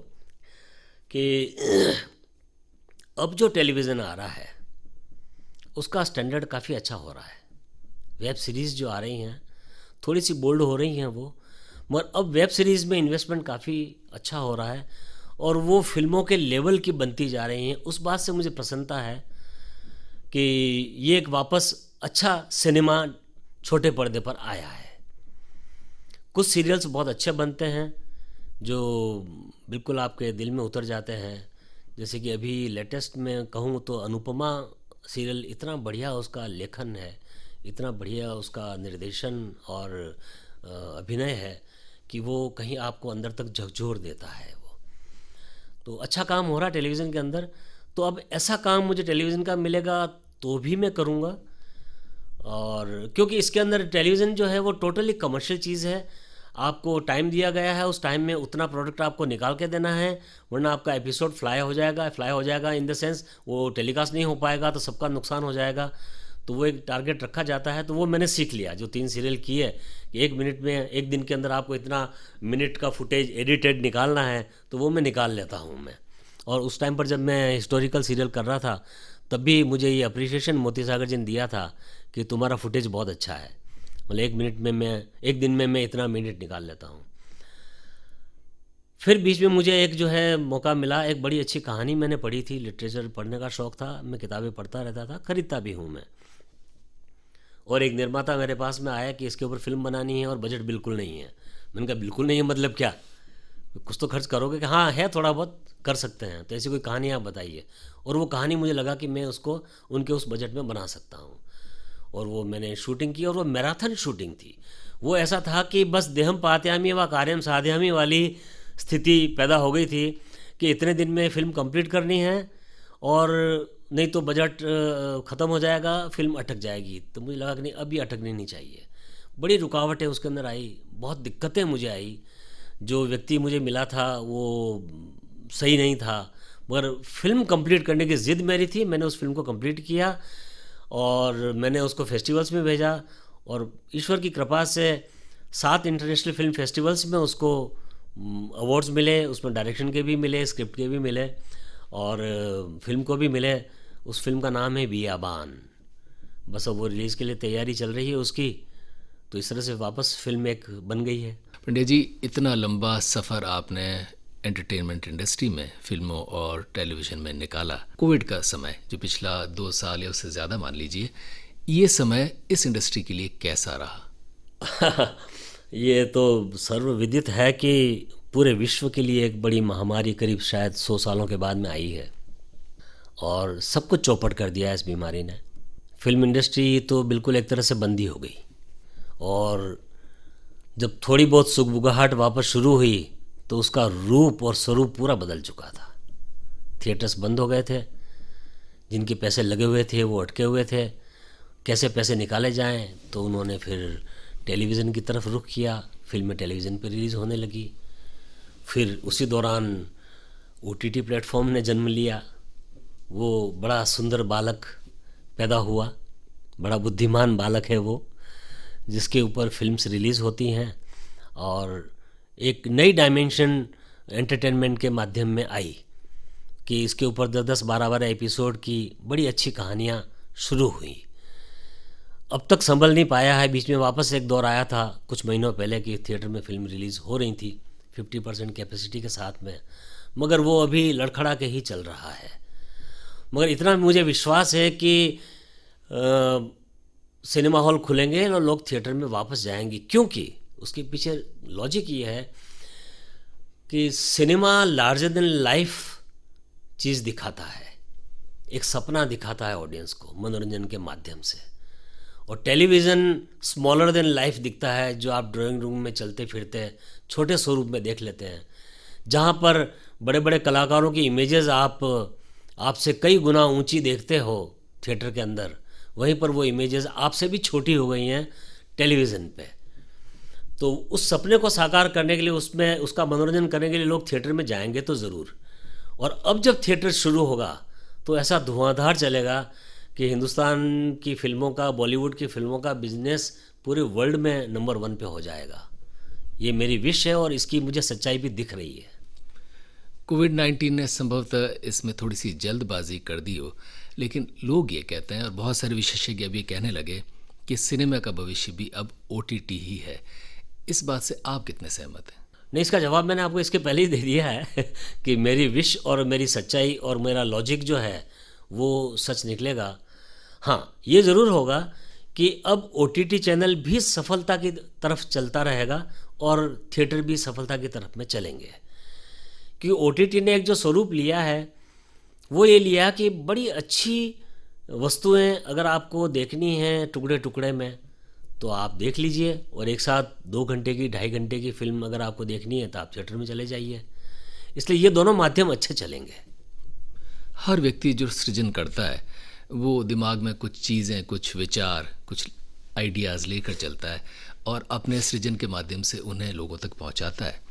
B: कि अब जो टेलीविज़न आ रहा है उसका स्टैंडर्ड काफ़ी अच्छा हो रहा है। वेब सीरीज़ जो आ रही हैं थोड़ी सी बोल्ड हो रही हैं वो, मगर अब वेब सीरीज़ में इन्वेस्टमेंट काफ़ी अच्छा हो रहा है और वो फिल्मों के लेवल की बनती जा रही हैं। उस बात से मुझे प्रसन्नता है कि ये एक वापस अच्छा सिनेमा छोटे पर्दे पर आया है। कुछ सीरियल्स बहुत अच्छे बनते हैं जो बिल्कुल आपके दिल में उतर जाते हैं। जैसे कि अभी लेटेस्ट में कहूँ तो अनुपमा सीरियल, इतना बढ़िया उसका लेखन है, इतना बढ़िया उसका निर्देशन और अभिनय है कि वो कहीं आपको अंदर तक झकझोर देता है वो। तो अच्छा काम हो रहा है टेलीविज़न के अंदर। तो अब ऐसा काम मुझे टेलीविज़न का मिलेगा तो भी मैं करूँगा, और क्योंकि इसके अंदर टेलीविज़न जो है वो टोटली कमर्शियल चीज़ है। आपको टाइम दिया गया है, उस टाइम में उतना प्रोडक्ट आपको निकाल के देना है, वरना आपका एपिसोड फ्लाई हो जाएगा इन द सेंस वो टेलीकास्ट नहीं हो पाएगा तो सबका नुकसान हो जाएगा। तो वो एक टारगेट रखा जाता है। तो वो मैंने सीख लिया जो 3 सीरियल किए कि 1 मिनट में, 1 दिन के अंदर आपको इतना मिनट का फुटेज एडिटेड निकालना है, तो वो मैं निकाल लेता हूँ मैं। और उस टाइम पर जब मैं हिस्टोरिकल सीरियल कर रहा था तब भी मुझे ये अप्रिशिएशन मोती सागर जी ने दिया था कि तुम्हारा फुटेज बहुत अच्छा है, मतलब 1 मिनट में मैं, 1 दिन में मैं इतना मिनट निकाल लेता हूँ। फिर बीच में मुझे एक जो है मौका मिला, एक बड़ी अच्छी कहानी मैंने पढ़ी थी। लिटरेचर पढ़ने का शौक़ था, मैं किताबें पढ़ता रहता था, खरीदता भी हूँ मैं। और एक निर्माता मेरे पास में आया कि इसके ऊपर फिल्म बनानी है और बजट बिल्कुल नहीं है। मैंने कहा बिल्कुल नहीं है मतलब क्या, कुछ तो खर्च करोगे? कि हाँ है, थोड़ा बहुत कर सकते हैं, तो ऐसी कोई कहानी आप बताइए। और वो कहानी मुझे लगा कि मैं उसको उनके उस बजट में बना सकता हूँ। और वो मैंने शूटिंग की, और वो मैराथन शूटिंग थी। वो ऐसा था कि बस देहम पात्यामी व कार्यम साध्यामी वाली स्थिति पैदा हो गई थी कि इतने दिन में फ़िल्म कंप्लीट करनी है और नहीं तो बजट ख़त्म हो जाएगा, फिल्म अटक जाएगी। तो मुझे लगा कि नहीं, अभी अटकनी नहीं चाहिए। बड़ी रुकावटें उसके अंदर आई, बहुत दिक्कतें मुझे आई। जो व्यक्ति मुझे मिला था वो सही नहीं था, मगर फिल्म कंप्लीट करने की ज़िद मेरी थी। मैंने उस फिल्म को कंप्लीट किया और मैंने उसको फेस्टिवल्स में भेजा, और ईश्वर की कृपा से 7 इंटरनेशनल फिल्म फेस्टिवल्स में उसको अवार्ड्स मिले। उसमें डायरेक्शन के भी मिले, स्क्रिप्ट के भी मिले और फिल्म को भी मिले। उस फिल्म का नाम है बियाबान। बस अब वो रिलीज़ के लिए तैयारी चल रही है उसकी, तो इस तरह से वापस फिल्म एक बन गई है।
A: पंडित जी, इतना लंबा सफ़र आपने एंटरटेनमेंट इंडस्ट्री में, फिल्मों और टेलीविज़न में निकाला। कोविड का समय जो पिछला 2 साल या उससे ज़्यादा मान लीजिए, ये समय इस इंडस्ट्री के लिए कैसा रहा?
B: ये तो सर्वविदित है कि पूरे विश्व के लिए एक बड़ी महामारी करीब शायद 100 सालों के बाद में आई है और सब कुछ चौपट कर दिया है इस बीमारी ने। फिल्म इंडस्ट्री तो बिल्कुल एक तरह से बंदी हो गई और जब थोड़ी बहुत सुगबुगाहट वापस शुरू हुई तो उसका रूप और स्वरूप पूरा बदल चुका था। थिएटर्स बंद हो गए थे, जिनके पैसे लगे हुए थे वो अटके हुए थे, कैसे पैसे निकाले जाएं, तो उन्होंने फिर टेलीविज़न की तरफ रुख किया। फिल्में टेलीविज़न पर रिलीज़ होने लगी। फिर उसी दौरान OTT प्लेटफॉर्म ने जन्म लिया। वो बड़ा सुंदर बालक पैदा हुआ, बड़ा बुद्धिमान बालक है वो, जिसके ऊपर फिल्म्स रिलीज़ होती हैं और एक नई डायमेंशन एंटरटेनमेंट के माध्यम में आई कि इसके ऊपर 10-10, 12-12 एपिसोड की बड़ी अच्छी कहानियाँ शुरू हुई। अब तक संभल नहीं पाया है। बीच में वापस एक दौर आया था कुछ महीनों पहले कि थिएटर में फिल्म रिलीज़ हो रही थी 50% कैपेसिटी के साथ में, मगर वो अभी लड़खड़ा के ही चल रहा है। मगर इतना मुझे विश्वास है कि सिनेमा हॉल खुलेंगे और लोग थिएटर में वापस जाएंगे, क्योंकि उसके पीछे लॉजिक ये है कि सिनेमा लार्जर देन लाइफ चीज़ दिखाता है, एक सपना दिखाता है ऑडियंस को मनोरंजन के माध्यम से, और टेलीविज़न स्मॉलर देन लाइफ दिखता है, जो आप ड्राइंग रूम में चलते फिरते छोटे स्वरूप में देख लेते हैं, जहाँ पर बड़े बड़े कलाकारों की इमेजेस आपसे कई गुना ऊंची देखते हो थिएटर के अंदर, वहीं पर वो इमेजेस आपसे भी छोटी हो गई हैं टेलीविज़न पे। तो उस सपने को साकार करने के लिए, उसमें उसका मनोरंजन करने के लिए लोग थिएटर में जाएंगे तो ज़रूर। और अब जब थिएटर शुरू होगा तो ऐसा धुआंधार चलेगा कि हिंदुस्तान की फिल्मों का, बॉलीवुड की फिल्मों का बिजनेस पूरे वर्ल्ड में नंबर 1 पे हो जाएगा। ये मेरी विश है और इसकी मुझे सच्चाई भी दिख रही है।
A: कोविड-19 ने संभवतः इसमें थोड़ी सी जल्दबाजी कर दी हो, लेकिन लोग ये कहते हैं और बहुत सारे विशेषज्ञ अब ये कहने लगे कि सिनेमा का भविष्य भी अब OTT ही है। इस बात से आप कितने सहमत हैं?
B: नहीं, इसका जवाब मैंने आपको इसके पहले ही दे दिया है कि मेरी विश और मेरी सच्चाई और मेरा लॉजिक जो है वो सच निकलेगा। हाँ, ये ज़रूर होगा कि अब OTT चैनल भी सफलता की तरफ चलता रहेगा और थिएटर भी सफलता की तरफ में चलेंगे, क्योंकि OTT ने एक जो स्वरूप लिया है वो ये लिया कि बड़ी अच्छी वस्तुएं अगर आपको देखनी हैं टुकड़े टुकड़े में तो आप देख लीजिए, और एक साथ 2 घंटे की, 2.5 घंटे की फिल्म अगर आपको देखनी है तो आप थिएटर में चले जाइए। इसलिए ये दोनों माध्यम अच्छे चलेंगे।
A: हर व्यक्ति जो सृजन करता है वो दिमाग में कुछ चीज़ें, कुछ विचार, कुछ आइडियाज़ लेकर चलता है और अपने सृजन के माध्यम से उन्हें लोगों तक पहुंचाता है।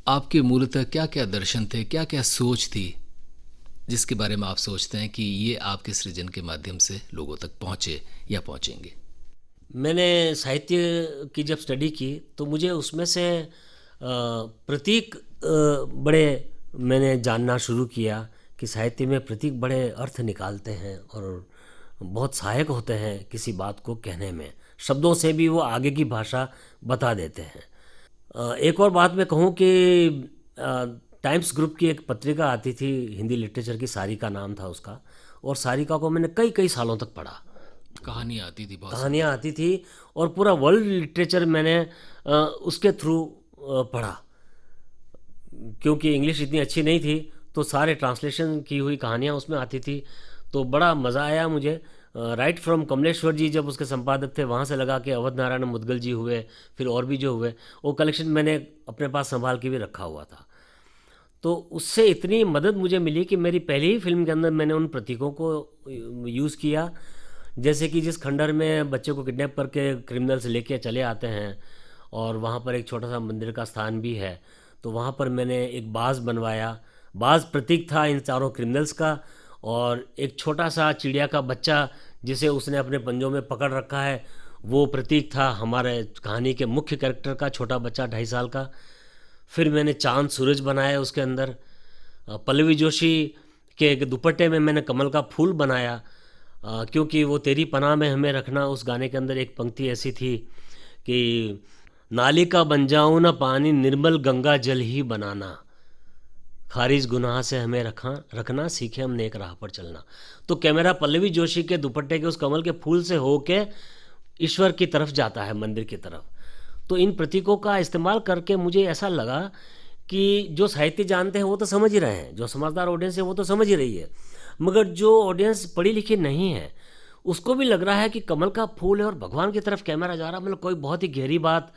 A: आपके मूलतः क्या क्या दर्शन थे, क्या क्या सोच थी जिसके बारे में आप सोचते हैं कि ये आपके सृजन के माध्यम से लोगों तक पहुँचे या पहुँचेंगे?
B: मैंने साहित्य की जब स्टडी की तो मुझे उसमें से प्रतीक बड़े मैंने जानना शुरू किया कि साहित्य में प्रतीक बड़े अर्थ निकालते हैं और बहुत सहायक होते हैं किसी बात को कहने में। शब्दों से भी वो आगे की भाषा बता देते हैं। एक और बात मैं कहूँ कि टाइम्स ग्रुप की एक पत्रिका आती थी हिंदी लिटरेचर की, सारिका नाम था उसका, और सारिका को मैंने कई कई सालों तक पढ़ा।
A: कहानियाँ आती थी, बहुत
B: कहानियाँ आती थी और पूरा वर्ल्ड लिटरेचर मैंने उसके थ्रू पढ़ा, क्योंकि इंग्लिश इतनी अच्छी नहीं थी तो सारे ट्रांसलेशन की हुई कहानियाँ उसमें आती थी। तो बड़ा मज़ा आया मुझे। राइट फ्रॉम कमलेश्वर जी जब उसके संपादक थे, वहाँ से लगा के अवध नारायण मुदगल जी हुए, फिर और भी जो हुए, वो कलेक्शन मैंने अपने पास संभाल के भी रखा हुआ था। तो उससे इतनी मदद मुझे मिली कि मेरी पहली ही फिल्म के अंदर मैंने उन प्रतीकों को यूज़ किया। जैसे कि जिस खंडहर में बच्चे को किडनैप करके क्रिमिनल्स लेके चले आते हैं और वहाँ पर एक छोटा सा मंदिर का स्थान भी है, तो वहाँ पर मैंने एक बाज़ बनवाया। बाज़ प्रतीक था इन चारों क्रिमिनल्स का, और एक छोटा सा चिड़िया का बच्चा जिसे उसने अपने पंजों में पकड़ रखा है वो प्रतीक था हमारे कहानी के मुख्य कैरेक्टर का, छोटा बच्चा 2.5 साल का। फिर मैंने चांद सूरज बनाया उसके अंदर। पल्लवी जोशी के एक दुपट्टे में मैंने कमल का फूल बनाया, क्योंकि वो तेरी पनाह में हमें रखना, उस गाने के अंदर एक पंक्ति ऐसी थी कि नाली का बन जाऊं ना पानी, निर्मल गंगा जल ही बनाना, खारिज गुनाह से हमें रखना, सीखे हम नेक राह पर चलना। तो कैमरा पल्लवी जोशी के दुपट्टे के उस कमल के फूल से होके ईश्वर की तरफ जाता है, मंदिर की तरफ। तो इन प्रतीकों का इस्तेमाल करके मुझे ऐसा लगा कि जो साहित्य जानते हैं वो तो समझ ही रहे हैं, जो समझदार ऑडियंस है वो तो समझ ही रही है, मगर जो ऑडियंस पढ़ी लिखी नहीं है उसको भी लग रहा है कि कमल का फूल है और भगवान की तरफ कैमरा जा रहा, मतलब कोई बहुत ही गहरी बात,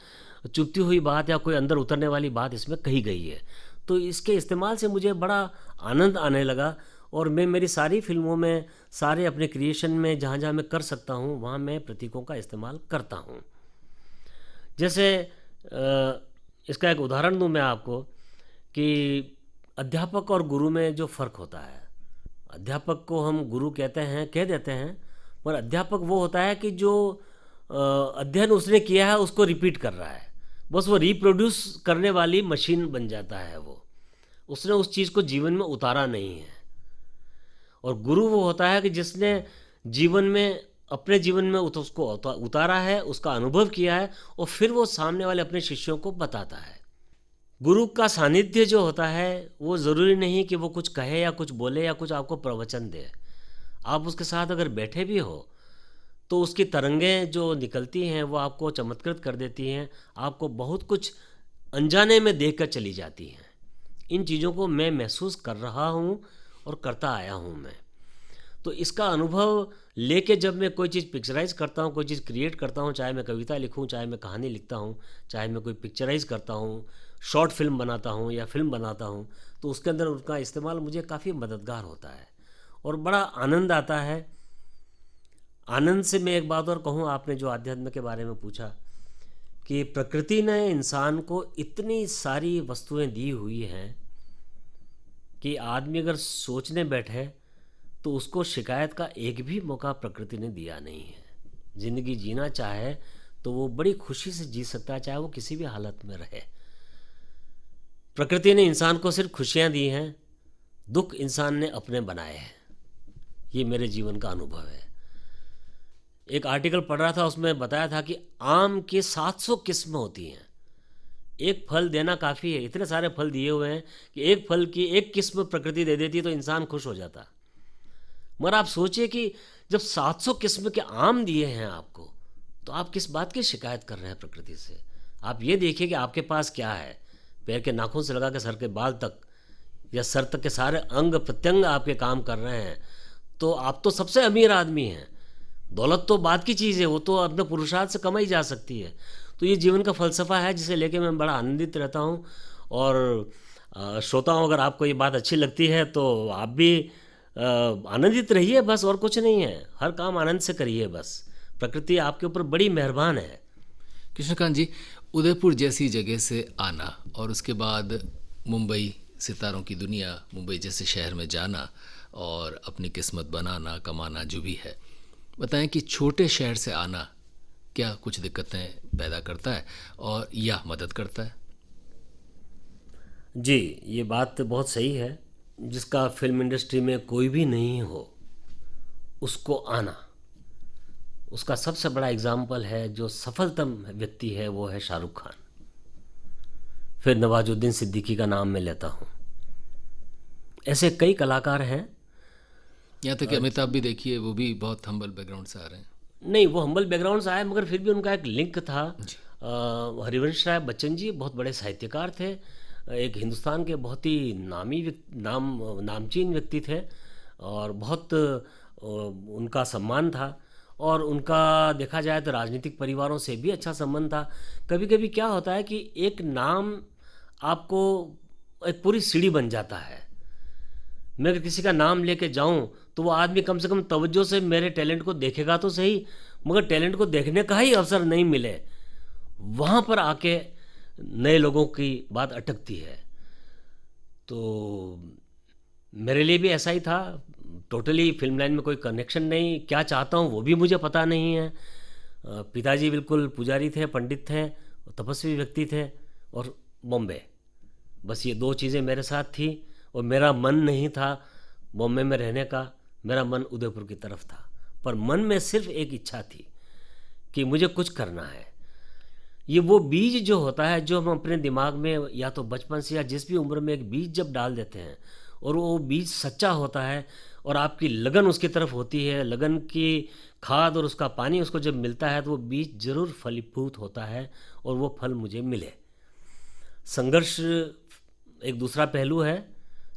B: चुभती हुई बात या कोई अंदर उतरने वाली बात इसमें कही गई है। तो इसके इस्तेमाल से मुझे बड़ा आनंद आने लगा और मैं मेरी सारी फिल्मों में, सारे अपने क्रिएशन में जहाँ जहाँ मैं कर सकता हूँ वहाँ मैं प्रतीकों का इस्तेमाल करता हूँ। जैसे इसका एक उदाहरण दूँ मैं आपको कि अध्यापक और गुरु में जो फ़र्क होता है, अध्यापक को हम गुरु कहते हैं, कह देते हैं, पर अध्यापक वो होता है कि जो अध्ययन उसने किया है उसको रिपीट कर रहा है, बस वो रिप्रोड्यूस करने वाली मशीन बन जाता है, वो उसने उस चीज़ को जीवन में उतारा नहीं है। और गुरु वो होता है कि जिसने जीवन में, अपने जीवन में उसको उतारा है, उसका अनुभव किया है और फिर वो सामने वाले अपने शिष्यों को बताता है। गुरु का सानिध्य जो होता है वो ज़रूरी नहीं कि वो कुछ कहे या कुछ बोले या कुछ आपको प्रवचन दे। आप उसके साथ अगर बैठे भी हो तो उसकी तरंगें जो निकलती हैं वो आपको चमत्कृत कर देती हैं, आपको बहुत कुछ अनजाने में देख कर चली जाती हैं। इन चीज़ों को मैं महसूस कर रहा हूँ और करता आया हूँ मैं। तो इसका अनुभव लेके जब मैं कोई चीज़ पिक्चराइज़ करता हूँ, कोई चीज़ क्रिएट करता हूँ, चाहे मैं कविता लिखूँ, चाहे मैं कहानी लिखता हूँ, चाहे मैं कोई पिक्चराइज़ करता हूँ, शॉर्ट फिल्म बनाता हूँ या फिल्म बनाता हूँ, तो उसके अंदर उनका इस्तेमाल मुझे काफ़ी मददगार होता है और बड़ा आनंद आता है। आनंद से मैं एक बात और कहूँ, आपने जो आध्यात्म के बारे में पूछा कि प्रकृति ने इंसान को इतनी सारी वस्तुएं दी हुई हैं कि आदमी अगर सोचने बैठे तो उसको शिकायत का एक भी मौका प्रकृति ने दिया नहीं है। ज़िंदगी जीना चाहे तो वो बड़ी खुशी से जी सकता है, चाहे वो किसी भी हालत में रहे। प्रकृति ने इंसान को सिर्फ खुशियाँ दी हैं, दुख इंसान ने अपने बनाए हैं। ये मेरे जीवन का अनुभव है। एक आर्टिकल पढ़ रहा था, उसमें बताया था कि आम के 700 किस्म होती हैं, एक फल देना काफ़ी है। इतने सारे फल दिए हुए हैं कि एक फल की एक किस्म प्रकृति दे देती तो इंसान खुश हो जाता। मगर आप सोचिए कि जब 700 किस्म के आम दिए हैं आपको, तो आप किस बात की शिकायत कर रहे हैं प्रकृति से? आप ये देखिए कि आपके पास क्या है। पैर के नाखून से लगा के सर के बाल तक या सर तक के सारे अंग प्रत्यंग आपके काम कर रहे हैं, तो आप तो सबसे अमीर आदमी हैं। दौलत तो बात की चीज़ है, वो तो अपने पुरुषार्थ से कमाई जा सकती है। तो ये जीवन का फ़लसफ़ा है जिसे लेके मैं बड़ा आनंदित रहता हूँ। और श्रोताओं, अगर आपको ये बात अच्छी लगती है तो आप भी आनंदित रहिए, बस और कुछ नहीं है। हर काम आनंद से करिए, बस प्रकृति आपके ऊपर बड़ी मेहरबान है।
A: कृष्णकांत जी, उदयपुर जैसी जगह से आना और उसके बाद मुंबई, सितारों की दुनिया, मुंबई जैसे शहर में जाना और अपनी किस्मत बनाना, कमाना जो भी है, बताएं कि छोटे शहर से आना क्या कुछ दिक्कतें पैदा करता है और या मदद करता है?
B: जी, ये बात बहुत सही है। जिसका फिल्म इंडस्ट्री में कोई भी नहीं हो उसको आना, उसका सबसे बड़ा एग्जाम्पल है, जो सफलतम व्यक्ति है वो है शाहरुख खान। फिर नवाजुद्दीन सिद्दीकी का नाम मैं लेता हूँ। ऐसे कई कलाकार हैं।
A: यहाँ तक कि अमिताभ भी देखिए, वो भी बहुत हम्बल बैकग्राउंड से आ रहे हैं।
B: नहीं, वो हम्बल बैकग्राउंड से आए, मगर फिर भी उनका एक लिंक था। हरिवंश राय बच्चन जी बहुत बड़े साहित्यकार थे, एक हिंदुस्तान के बहुत ही नामचीन व्यक्ति थे और बहुत उनका सम्मान था। और उनका देखा जाए तो राजनीतिक परिवारों से भी अच्छा संबंध था। कभी कभी क्या होता है कि एक नाम आपको एक पूरी सीढ़ी बन जाता है। मैं अगर किसी का नाम लेके जाऊं तो वो आदमी कम से कम तवज्जो से मेरे टैलेंट को देखेगा तो सही, मगर टैलेंट को देखने का ही अवसर नहीं मिले, वहाँ पर आके नए लोगों की बात अटकती है। तो मेरे लिए भी ऐसा ही था। टोटली फिल्म लाइन में कोई कनेक्शन नहीं, क्या चाहता हूँ वो भी मुझे पता नहीं है। पिताजी बिल्कुल पुजारी थे, पंडित थे, तपस्वी व्यक्ति थे, और बॉम्बे, बस ये दो चीज़ें मेरे साथ थी। और मेरा मन नहीं था बॉम्बे में रहने का, मेरा मन उदयपुर की तरफ था। पर मन में सिर्फ एक इच्छा थी कि मुझे कुछ करना है। ये वो बीज जो होता है जो हम अपने दिमाग में या तो बचपन से या जिस भी उम्र में एक बीज जब डाल देते हैं और वो बीज सच्चा होता है और आपकी लगन उसकी तरफ होती है, लगन की खाद और उसका पानी उसको जब मिलता है तो वो बीज जरूर फलीभूत होता है और वो फल मुझे मिले। संघर्ष एक दूसरा पहलू है।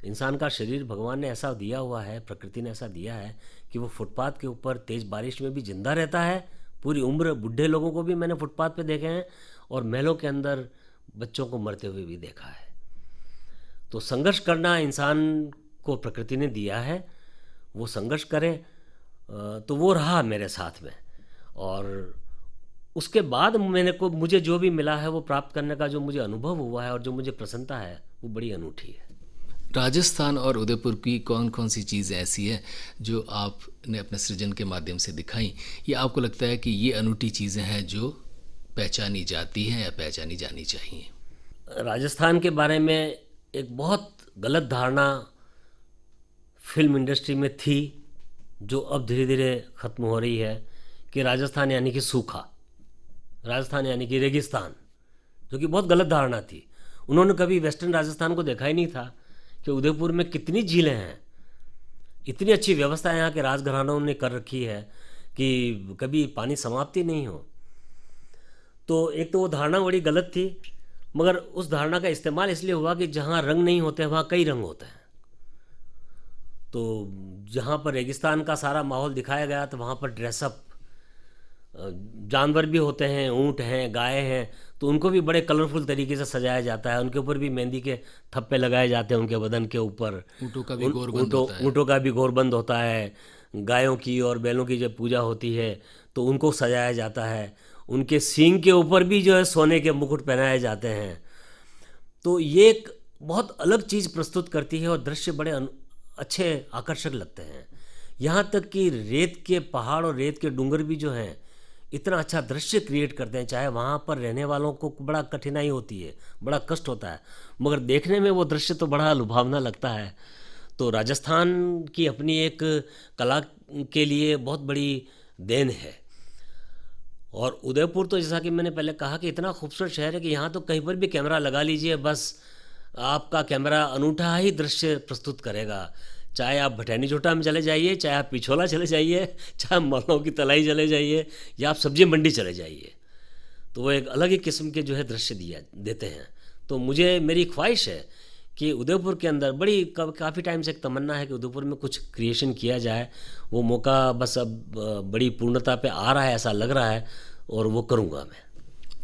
B: इंसान का शरीर भगवान ने ऐसा दिया हुआ है, प्रकृति ने ऐसा दिया है कि वो फुटपाथ के ऊपर तेज़ बारिश में भी जिंदा रहता है पूरी उम्र। बूढ़े लोगों को भी मैंने फुटपाथ पे देखे हैं और महलों के अंदर बच्चों को मरते हुए भी देखा है। तो संघर्ष करना इंसान को प्रकृति ने दिया है, वो संघर्ष करे। तो वो रहा मेरे साथ में और उसके बाद मुझे जो भी मिला है वो प्राप्त करने का जो मुझे अनुभव हुआ है और जो मुझे प्रसन्नता है वो बड़ी अनूठी है।
A: राजस्थान और उदयपुर की कौन कौन सी चीज़ें ऐसी हैं जो आपने अपने सृजन के माध्यम से दिखाई, या आपको लगता है कि ये अनूठी चीज़ें हैं जो पहचानी जाती हैं या पहचानी जानी चाहिए?
B: राजस्थान के बारे में एक बहुत गलत धारणा फिल्म इंडस्ट्री में थी जो अब धीरे धीरे ख़त्म हो रही है कि राजस्थान यानी कि सूखा, राजस्थान यानी कि रेगिस्तान, जो कि बहुत गलत धारणा थी। उन्होंने कभी वेस्टर्न राजस्थान को देखा ही नहीं था कि उदयपुर में कितनी झीलें हैं, इतनी अच्छी व्यवस्था यहाँ के राजघरानों ने कर रखी है कि कभी पानी समाप्ति नहीं हो। तो एक तो वो धारणा बड़ी गलत थी, मगर उस धारणा का इस्तेमाल इसलिए हुआ कि जहाँ रंग नहीं होते वहाँ कई रंग होते हैं। तो जहाँ पर रेगिस्तान का सारा माहौल दिखाया गया तो वहाँ पर ड्रेसअप जानवर भी होते हैं, ऊँट हैं, गाय हैं, तो उनको भी बड़े कलरफुल तरीके से सजाया जाता है। उनके ऊपर भी मेहंदी के थप्पे लगाए जाते हैं उनके बदन के ऊपर।
A: ऊँटों का भी गोरबंद होता है।
B: ऊँटों का भी गोरबंद होता है। गायों की और बैलों की जब पूजा होती है तो उनको सजाया जाता है। उनके सींग के ऊपर भी जो है सोने के मुकुट पहनाए जाते हैं। तो ये एक बहुत अलग चीज़ प्रस्तुत करती है और दृश्य बड़े अच्छे आकर्षक लगते हैं। यहाँ तक कि रेत के पहाड़ और रेत के डूंगर भी जो हैं इतना अच्छा दृश्य क्रिएट करते हैं, चाहे वहाँ पर रहने वालों को बड़ा कठिनाई होती है, बड़ा कष्ट होता है, मगर देखने में वो दृश्य तो बड़ा लुभावना लगता है। तो राजस्थान की अपनी एक कला के लिए बहुत बड़ी देन है। और उदयपुर तो जैसा कि मैंने पहले कहा कि इतना खूबसूरत शहर है कि यहाँ तो कहीं पर भी कैमरा लगा लीजिए, बस आपका कैमरा अनूठा ही दृश्य प्रस्तुत करेगा। चाहे आप भटैनी झोटा में चले जाइए, चाहे आप पिछोला चले जाइए, चाहे मलौं की तलाई चले जाइए, या आप सब्जी मंडी चले जाइए, तो वो एक अलग ही किस्म के जो है दृश्य देते हैं। तो मेरी ख्वाहिश है कि उदयपुर के अंदर काफ़ी टाइम से एक तमन्ना है कि उदयपुर में कुछ क्रिएशन किया जाए। वो मौका बस अब बड़ी पूर्णता पे आ रहा है, ऐसा लग रहा है, और वो करूँगा मैं।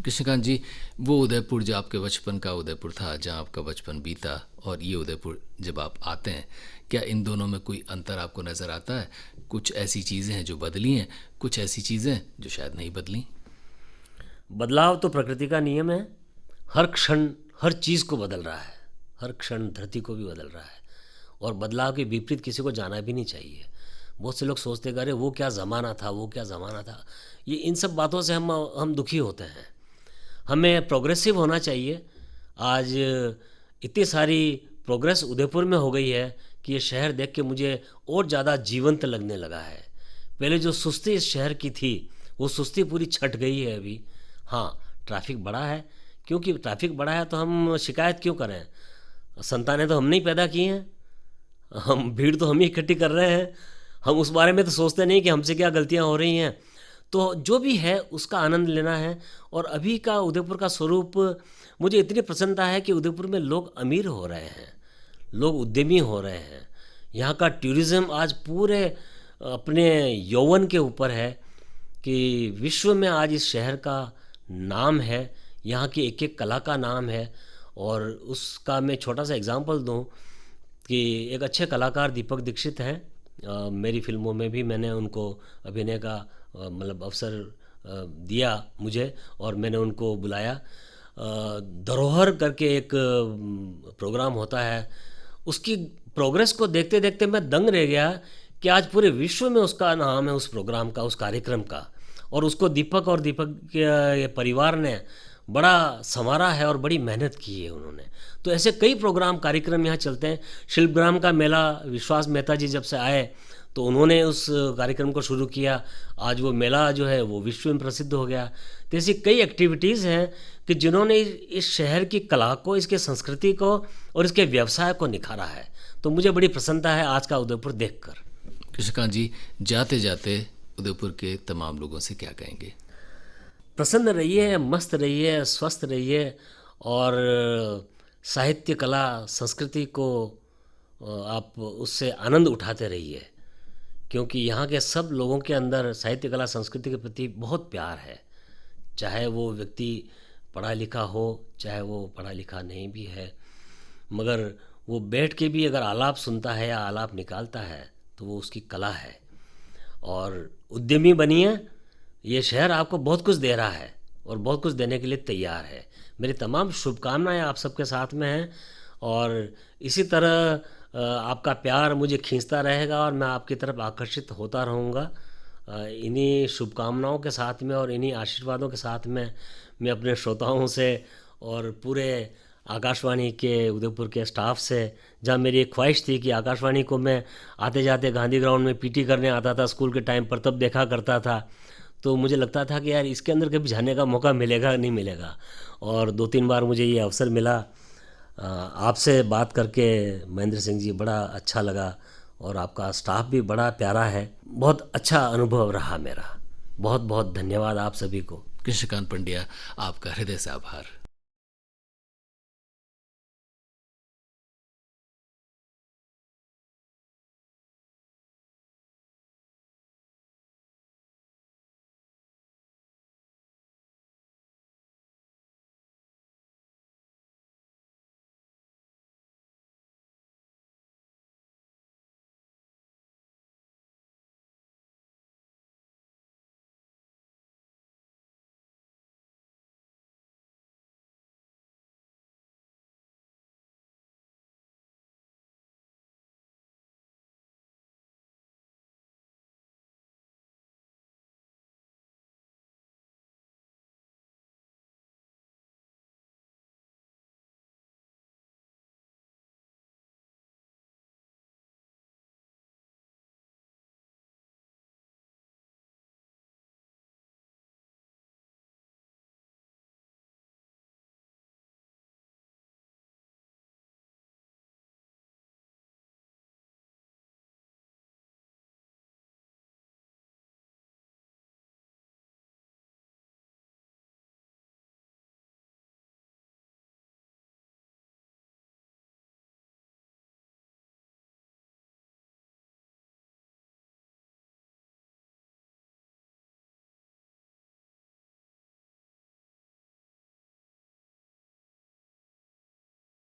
A: कृष्णकांत जी, वो उदयपुर जो आपके बचपन का उदयपुर था, जहाँ आपका बचपन बीता, और ये उदयपुर जब आप आते हैं, क्या इन दोनों में कोई अंतर आपको नज़र आता है? कुछ ऐसी चीज़ें हैं जो बदली हैं, कुछ ऐसी चीज़ें जो शायद नहीं बदली?
B: बदलाव तो प्रकृति का नियम है। हर क्षण हर चीज़ को बदल रहा है, हर क्षण धरती को भी बदल रहा है, और बदलाव के विपरीत किसी को जाना भी नहीं चाहिए। बहुत से लोग सोचते हैं अरे वो क्या ज़माना था, वो क्या ज़माना था। ये इन सब बातों से हम दुखी होते हैं। हमें प्रोग्रेसिव होना चाहिए। आज इतनी सारी प्रोग्रेस उदयपुर में हो गई है कि ये शहर देख के मुझे और ज़्यादा जीवंत लगने लगा है। पहले जो सुस्ती इस शहर की थी वो सुस्ती पूरी छट गई है अभी। हाँ, ट्रैफिक बढ़ा है, क्योंकि ट्रैफिक बढ़ा है तो हम शिकायत क्यों करें? संतानें तो हमने ही पैदा की हैं, हम भीड़ तो हम ही इकट्ठी कर रहे हैं। हम उस बारे में तो सोचते नहीं कि हमसे क्या गलतियाँ हो रही हैं। तो जो भी है उसका आनंद लेना है। और अभी का उदयपुर का स्वरूप मुझे इतनी प्रसन्नता है कि उदयपुर में लोग अमीर हो रहे हैं, लोग उद्यमी हो रहे हैं। यहाँ का टूरिज़्म आज पूरे अपने यौवन के ऊपर है कि विश्व में आज इस शहर का नाम है, यहाँ की एक एक कला का नाम है। और उसका मैं छोटा सा एग्जांपल दूँ कि एक अच्छे कलाकार दीपक दीक्षित हैं, मेरी फिल्मों में भी मैंने उनको अभिनय का मतलब अवसर दिया मुझे, और मैंने उनको बुलाया। धरोहर करके एक प्रोग्राम होता है, उसकी प्रोग्रेस को देखते देखते मैं दंग रह गया कि आज पूरे विश्व में उसका नाम है, उस प्रोग्राम का, उस कार्यक्रम का। और उसको दीपक और दीपक के परिवार ने बड़ा संवारा है और बड़ी मेहनत की है उन्होंने। तो ऐसे कई प्रोग्राम कार्यक्रम यहाँ चलते हैं। शिल्पग्राम का मेला विश्वास मेहता जी जब से आए तो उन्होंने उस कार्यक्रम को शुरू किया। आज वो मेला जो है वो विश्व में प्रसिद्ध हो गया। तो ऐसी कई एक्टिविटीज़ हैं कि जिन्होंने इस शहर की कला को, इसके संस्कृति को और इसके व्यवसाय को निखारा है। तो मुझे बड़ी प्रसन्नता है आज का उदयपुर देखकर।
A: कृष्णकांत जी, जाते जाते उदयपुर के तमाम लोगों से क्या कहेंगे?
B: प्रसन्न रहिए, मस्त रहिए, स्वस्थ रहिए और साहित्य, कला, संस्कृति को आप उससे आनंद उठाते रहिए, क्योंकि यहाँ के सब लोगों के अंदर साहित्य, कला, संस्कृति के प्रति बहुत प्यार है। चाहे वो व्यक्ति पढ़ा लिखा हो, चाहे वो पढ़ा लिखा नहीं भी है, मगर वो बैठ के भी अगर आलाप सुनता है या आलाप निकालता है तो वो उसकी कला है। और उद्यमी बनिए, ये शहर आपको बहुत कुछ दे रहा है और बहुत कुछ देने के लिए तैयार है। मेरी तमाम शुभकामनाएं आप सबके साथ में हैं और इसी तरह आपका प्यार मुझे खींचता रहेगा और मैं आपकी तरफ आकर्षित होता रहूँगा। इन्हीं शुभकामनाओं के साथ में और इन्हीं आशीर्वादों के साथ में मैं अपने श्रोताओं से और पूरे आकाशवाणी के उदयपुर के स्टाफ से, जहाँ मेरी एक ख्वाहिश थी कि आकाशवाणी को मैं आते जाते गांधी ग्राउंड में पीटी करने आता था स्कूल के टाइम पर, तब देखा करता था। तो मुझे लगता था कि यार इसके अंदर कभी जाने का मौका मिलेगा नहीं मिलेगा, और 2-3 बार मुझे ये अवसर मिला। आपसे बात करके महेंद्र सिंह जी बड़ा अच्छा लगा और आपका स्टाफ भी बड़ा प्यारा है। बहुत अच्छा अनुभव रहा मेरा। बहुत बहुत धन्यवाद आप सभी को।
A: कृष्णकांत पंड्या, आपका हृदय से आभार।